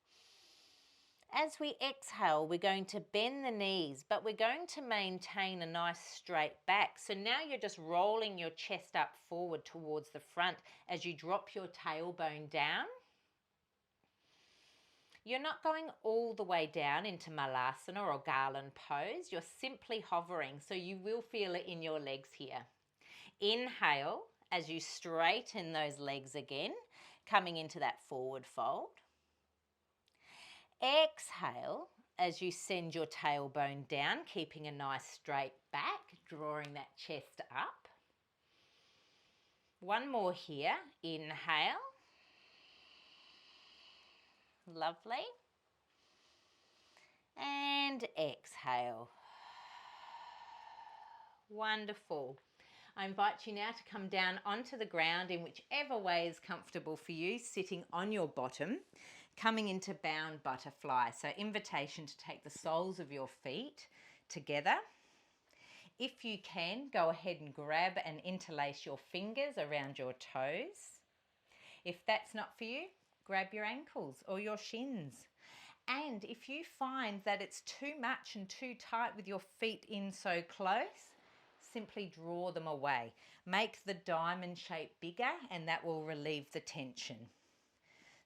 As we exhale, we're going to bend the knees, but we're going to maintain a nice straight back. So now you're just rolling your chest up forward towards the front as you drop your tailbone down. You're not going all the way down into Malasana or garland pose. You're simply hovering, so you will feel it in your legs here. Inhale as you straighten those legs again, coming into that forward fold. Exhale as you send your tailbone down, keeping a nice straight back, drawing that chest up. One more here. Inhale. Lovely. And exhale. Wonderful. I invite you now to come down onto the ground in whichever way is comfortable for you, sitting on your bottom, coming into bound butterfly. So invitation to take the soles of your feet together. If you can, go ahead and grab and interlace your fingers around your toes. If that's not for you, grab your ankles or your shins. And if you find that it's too much and too tight with your feet in so close, simply draw them away. Make the diamond shape bigger and that will relieve the tension.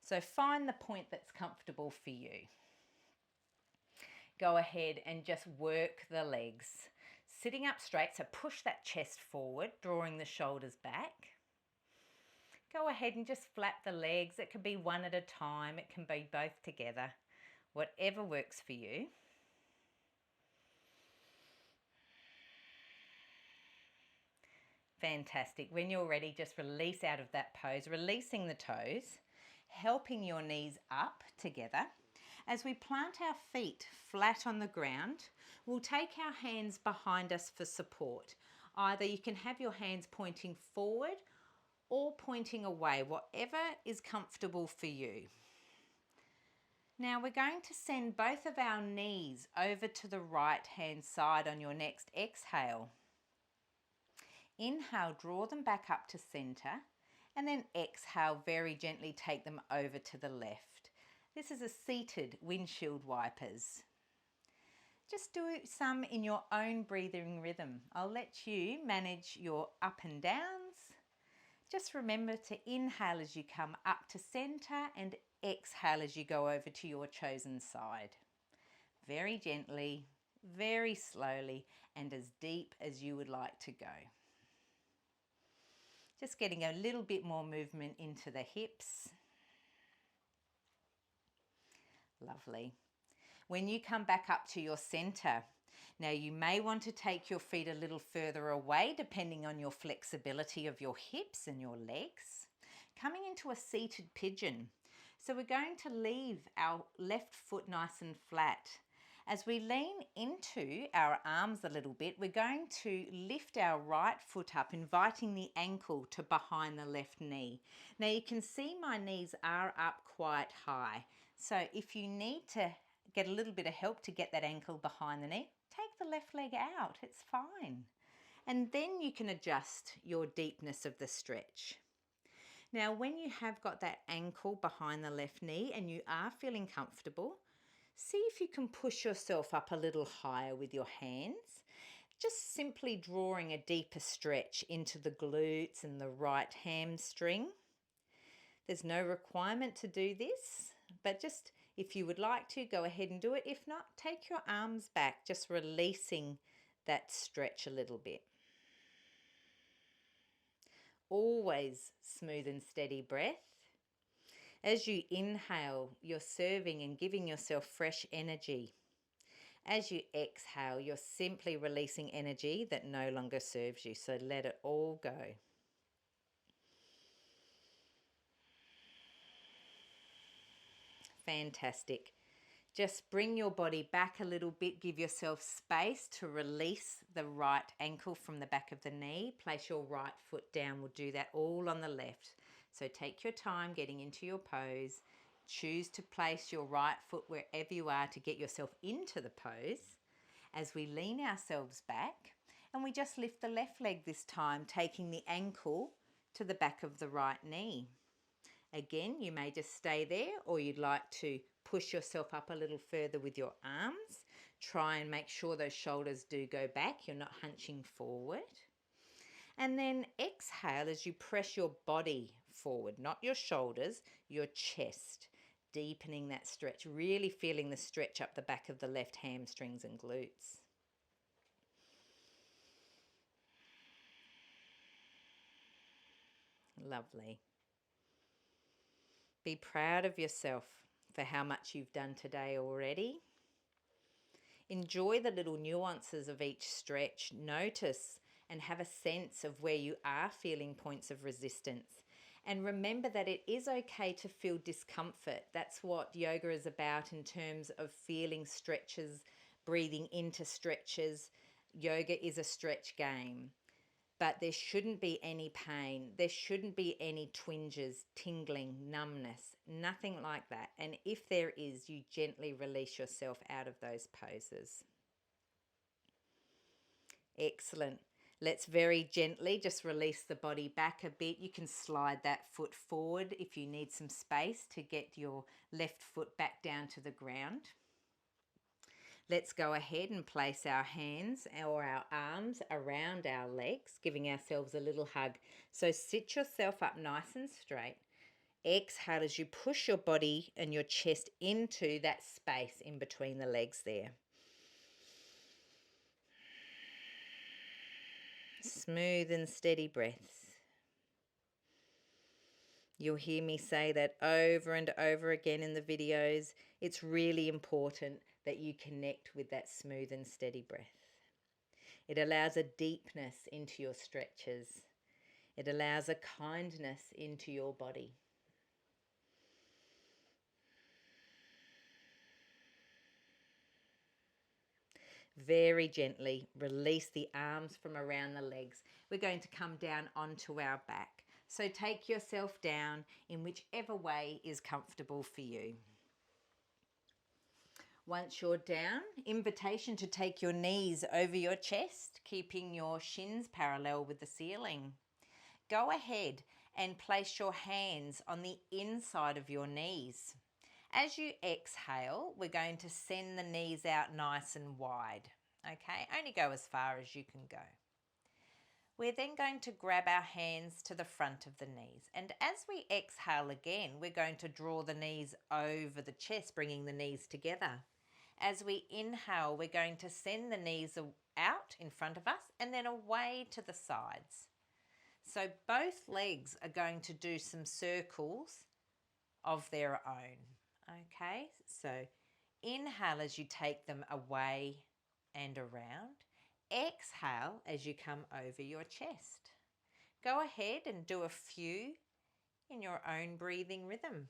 So find the point that's comfortable for you. Go ahead and just work the legs. Sitting up straight, so push that chest forward, drawing the shoulders back. Go ahead and just flap the legs. It can be one at a time. It can be both together. Whatever works for you. Fantastic. When you're ready, just release out of that pose, releasing the toes, helping your knees up together. As we plant our feet flat on the ground, we'll take our hands behind us for support. Either you can have your hands pointing forward or pointing away, whatever is comfortable for you. Now we're going to send both of our knees over to the right hand side on your next exhale. Inhale, draw them back up to center, and then exhale, very gently take them over to the left. This is a seated windshield wipers. Just do some in your own breathing rhythm. I'll let you manage your up and downs. Just remember to inhale as you come up to center and exhale as you go over to your chosen side. Very gently, very slowly, and as deep as you would like to go. Just getting a little bit more movement into the hips. Lovely. When you come back up to your center, now you may want to take your feet a little further away depending on your flexibility of your hips and your legs. Coming into a seated pigeon. So we're going to leave our left foot nice and flat. As we lean into our arms a little bit, we're going to lift our right foot up, inviting the ankle to behind the left knee. Now you can see my knees are up quite high. So if you need to get a little bit of help to get that ankle behind the knee, take the left leg out, it's fine. And then you can adjust your deepness of the stretch. Now when you have got that ankle behind the left knee and you are feeling comfortable, see if you can push yourself up a little higher with your hands, just simply drawing a deeper stretch into the glutes and the right hamstring. There's no requirement to do this, but just if you would like to, go ahead and do it. If not, take your arms back, just releasing that stretch a little bit. Always smooth and steady breath. As you inhale, you're serving and giving yourself fresh energy. As you exhale, you're simply releasing energy that no longer serves you. So let it all go. Fantastic. Just bring your body back a little bit. Give yourself space to release the right ankle from the back of the knee. Place your right foot down. We'll do that all on the left. So take your time getting into your pose. Choose to place your right foot wherever you are to get yourself into the pose. As we lean ourselves back, and we just lift the left leg this time, taking the ankle to the back of the right knee. Again, you may just stay there, or you'd like to push yourself up a little further with your arms. Try and make sure those shoulders do go back. You're not hunching forward. And then exhale as you press your body forward, not your shoulders, your chest, deepening that stretch, really feeling the stretch up the back of the left hamstrings and glutes. Lovely. Be proud of yourself for how much you've done today already. Enjoy the little nuances of each stretch. Notice and have a sense of where you are feeling points of resistance. And remember that it is okay to feel discomfort. That's what yoga is about in terms of feeling stretches, breathing into stretches. Yoga is a stretch game, but there shouldn't be any pain. There shouldn't be any twinges, tingling, numbness, nothing like that. And if there is, you gently release yourself out of those poses. Excellent. Let's very gently just release the body back a bit. You can slide that foot forward if you need some space to get your left foot back down to the ground. Let's go ahead and place our hands or our arms around our legs, giving ourselves a little hug. So sit yourself up nice and straight. Exhale as you push your body and your chest into that space in between the legs there. Smooth and steady breaths. You'll hear me say that over and over again in the videos. It's really important that you connect with that smooth and steady breath. It allows a deepness into your stretches. It allows a kindness into your body. Very gently release the arms from around the legs. We're going to come down onto our back. So take yourself down in whichever way is comfortable for you. Once you're down, invitation to take your knees over your chest, keeping your shins parallel with the ceiling. Go ahead and place your hands on the inside of your knees. As you exhale, we're going to send the knees out nice and wide. Okay, only go as far as you can go. We're then going to grab our hands to the front of the knees. And as we exhale again, we're going to draw the knees over the chest, bringing the knees together. As we inhale, we're going to send the knees out in front of us and then away to the sides. So both legs are going to do some circles of their own. Okay, so inhale as you take them away and around. Exhale as you come over your chest. Go ahead and do a few in your own breathing rhythm.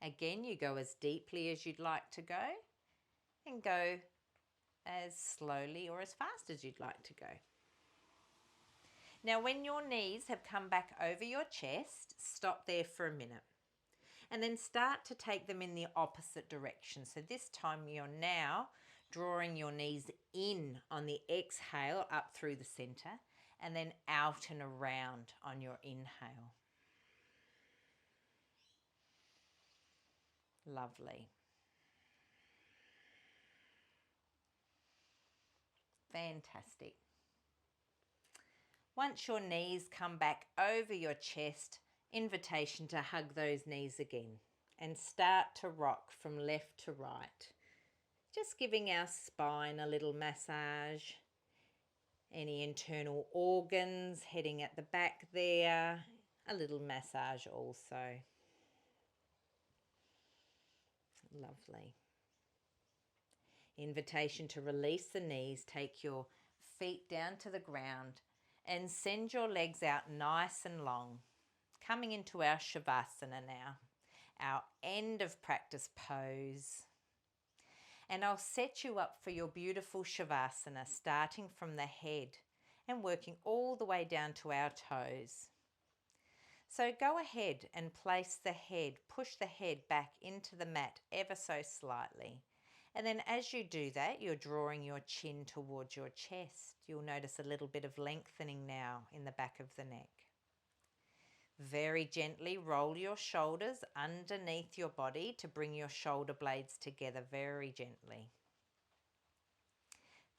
Again, you go as deeply as you'd like to go and go as slowly or as fast as you'd like to go. Now, when your knees have come back over your chest, stop there for a minute and then start to take them in the opposite direction. So this time you're now drawing your knees in on the exhale up through the center and then out and around on your inhale. Lovely. Fantastic. Once your knees come back over your chest, invitation to hug those knees again and start to rock from left to right. Just giving our spine a little massage. Any internal organs heading at the back there, a little massage also. Lovely. Invitation to release the knees, take your feet down to the ground and send your legs out nice and long. Coming into our Shavasana now, our end of practice pose. And I'll set you up for your beautiful Shavasana, starting from the head and working all the way down to our toes. So go ahead and place the head, push the head back into the mat ever so slightly. And then as you do that, you're drawing your chin towards your chest. You'll notice a little bit of lengthening now in the back of the neck. Very gently roll your shoulders underneath your body to bring your shoulder blades together very gently.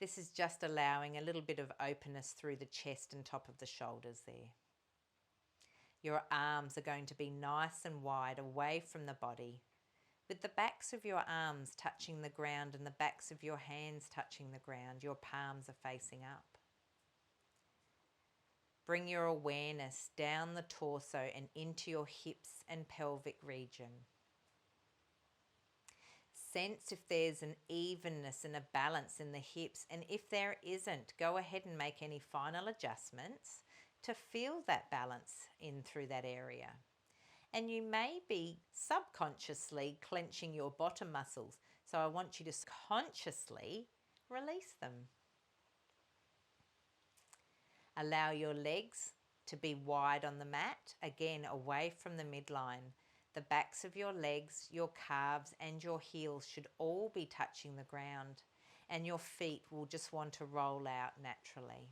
This is just allowing a little bit of openness through the chest and top of the shoulders there. Your arms are going to be nice and wide away from the body, with the backs of your arms touching the ground and the backs of your hands touching the ground. Your palms are facing up. Bring your awareness down the torso and into your hips and pelvic region. sense if there's an evenness and a balance in the hips, and if there isn't, go ahead and make any final adjustments to feel that balance in through that area. And you may be subconsciously clenching your bottom muscles, so I want you to consciously release them. Allow your legs to be wide on the mat, again away from the midline. The backs of your legs, your calves and your heels should all be touching the ground, and your feet will just want to roll out naturally.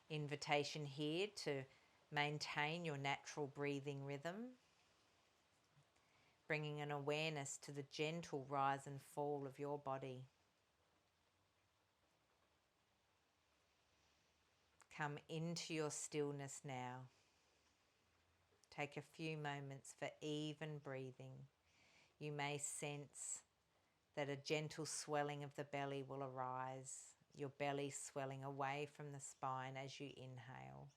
Invitation here to maintain your natural breathing rhythm, bringing an awareness to the gentle rise and fall of your body. Come into your stillness now. Take a few moments for even breathing. You may sense that a gentle swelling of the belly will arise, your belly swelling away from the spine as you inhale.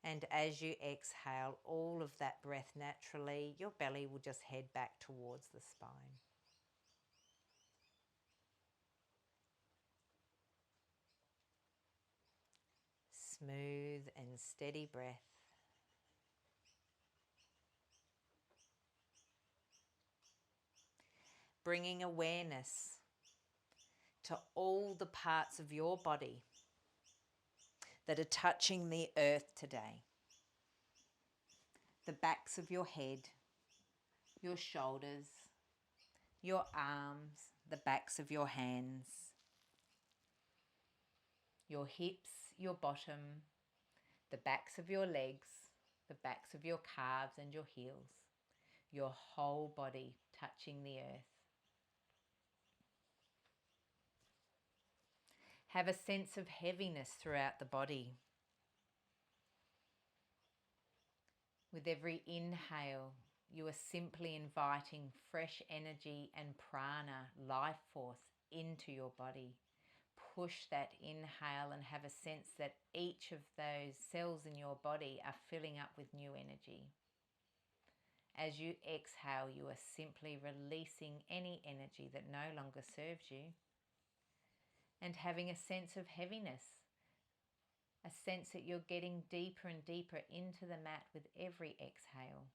And as you exhale all of that breath naturally, your belly will just head back towards the spine. Smooth and steady breath. Bringing awareness to all the parts of your body that are touching the earth today. The backs of your head, your shoulders, your arms, the backs of your hands, your hips, your bottom, the backs of your legs, the backs of your calves and your heels, your whole body touching the earth. Have a sense of heaviness throughout the body. With every inhale, you are simply inviting fresh energy and prana, life force, into your body. Push that inhale and have a sense that each of those cells in your body are filling up with new energy. As you exhale, you are simply releasing any energy that no longer serves you, and having a sense of heaviness, a sense that you're getting deeper and deeper into the mat with every exhale.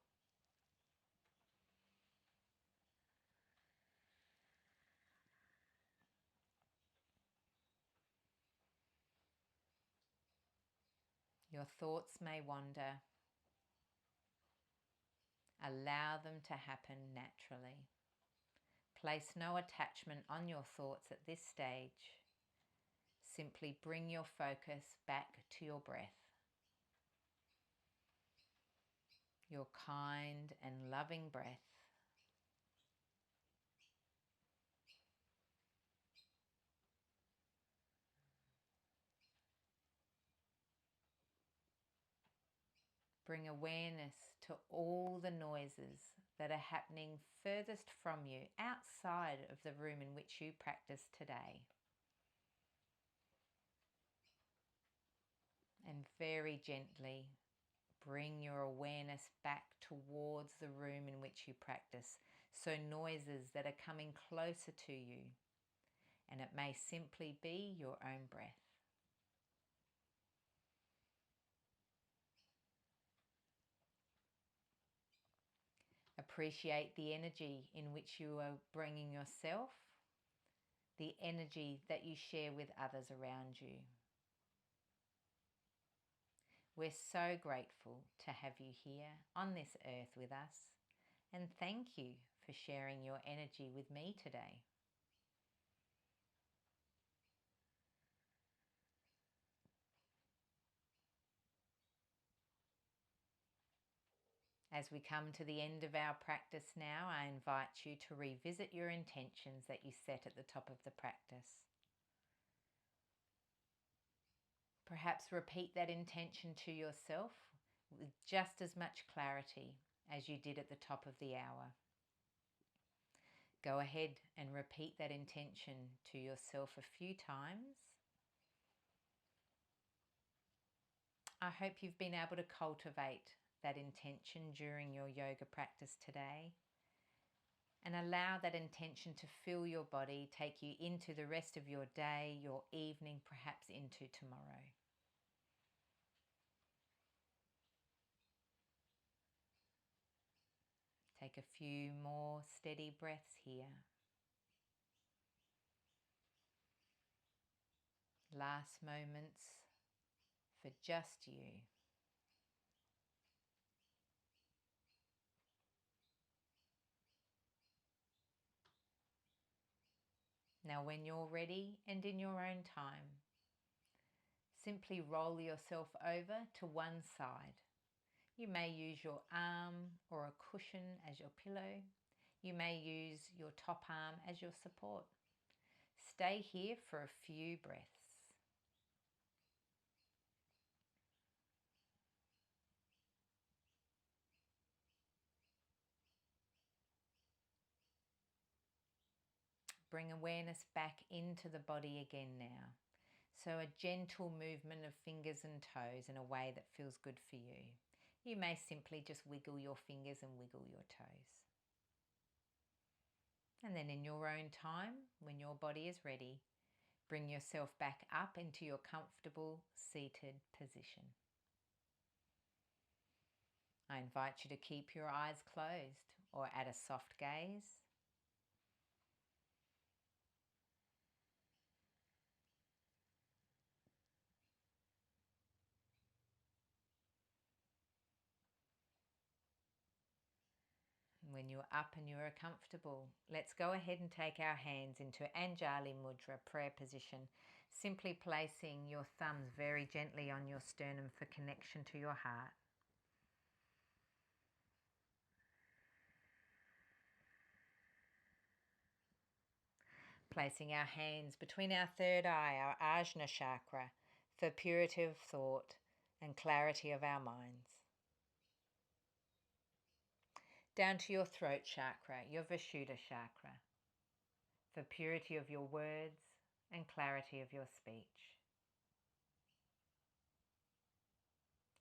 Your thoughts may wander. Allow them to happen naturally. Place no attachment on your thoughts at this stage. Simply bring your focus back to your breath. Your kind and loving breath. Bring awareness to all the noises that are happening furthest from you outside of the room in which you practice today. And very gently bring your awareness back towards the room in which you practice. So noises that are coming closer to you, and it may simply be your own breath. Appreciate the energy in which you are bringing yourself, the energy that you share with others around you. We're so grateful to have you here on this earth with us, and thank you for sharing your energy with me today. As we come to the end of our practice now, I invite you to revisit your intentions that you set at the top of the practice. Perhaps repeat that intention to yourself with just as much clarity as you did at the top of the hour. Go ahead and repeat that intention to yourself a few times. I hope you've been able to cultivate that intention during your yoga practice today. And allow that intention to fill your body, take you into the rest of your day, your evening, perhaps into tomorrow. Take a few more steady breaths here. Last moments for just you. Now, when you're ready and in your own time, simply roll yourself over to one side. You may use your arm or a cushion as your pillow. You may use your top arm as your support. Stay here for a few breaths. Bring awareness back into the body again now. So a gentle movement of fingers and toes in a way that feels good for you. You may simply just wiggle your fingers and wiggle your toes. And then in your own time, when your body is ready, bring yourself back up into your comfortable seated position. I invite you to keep your eyes closed or at a soft gaze. When you're up and you're comfortable, let's go ahead and take our hands into Anjali Mudra, prayer position, simply placing your thumbs very gently on your sternum for connection to your heart. Placing our hands between our third eye, our Ajna chakra, for purity of thought and clarity of our minds. Down to your throat chakra, your Vishuddha chakra, for purity of your words and clarity of your speech.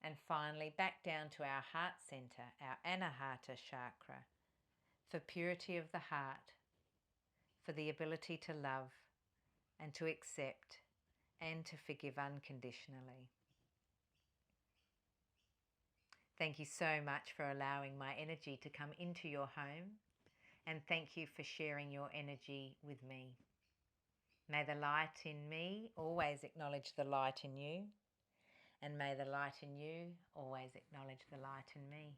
And finally, back down to our heart center, our Anahata chakra, for purity of the heart, for the ability to love and to accept and to forgive unconditionally. Thank you so much for allowing my energy to come into your home, and thank you for sharing your energy with me. May the light in me always acknowledge the light in you, and may the light in you always acknowledge the light in me.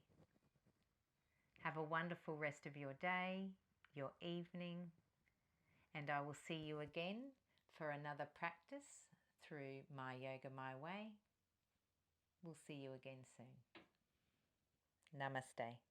Have a wonderful rest of your day, your evening, and I will see you again for another practice through My Yoga My Way. We'll see you again soon. Namaste.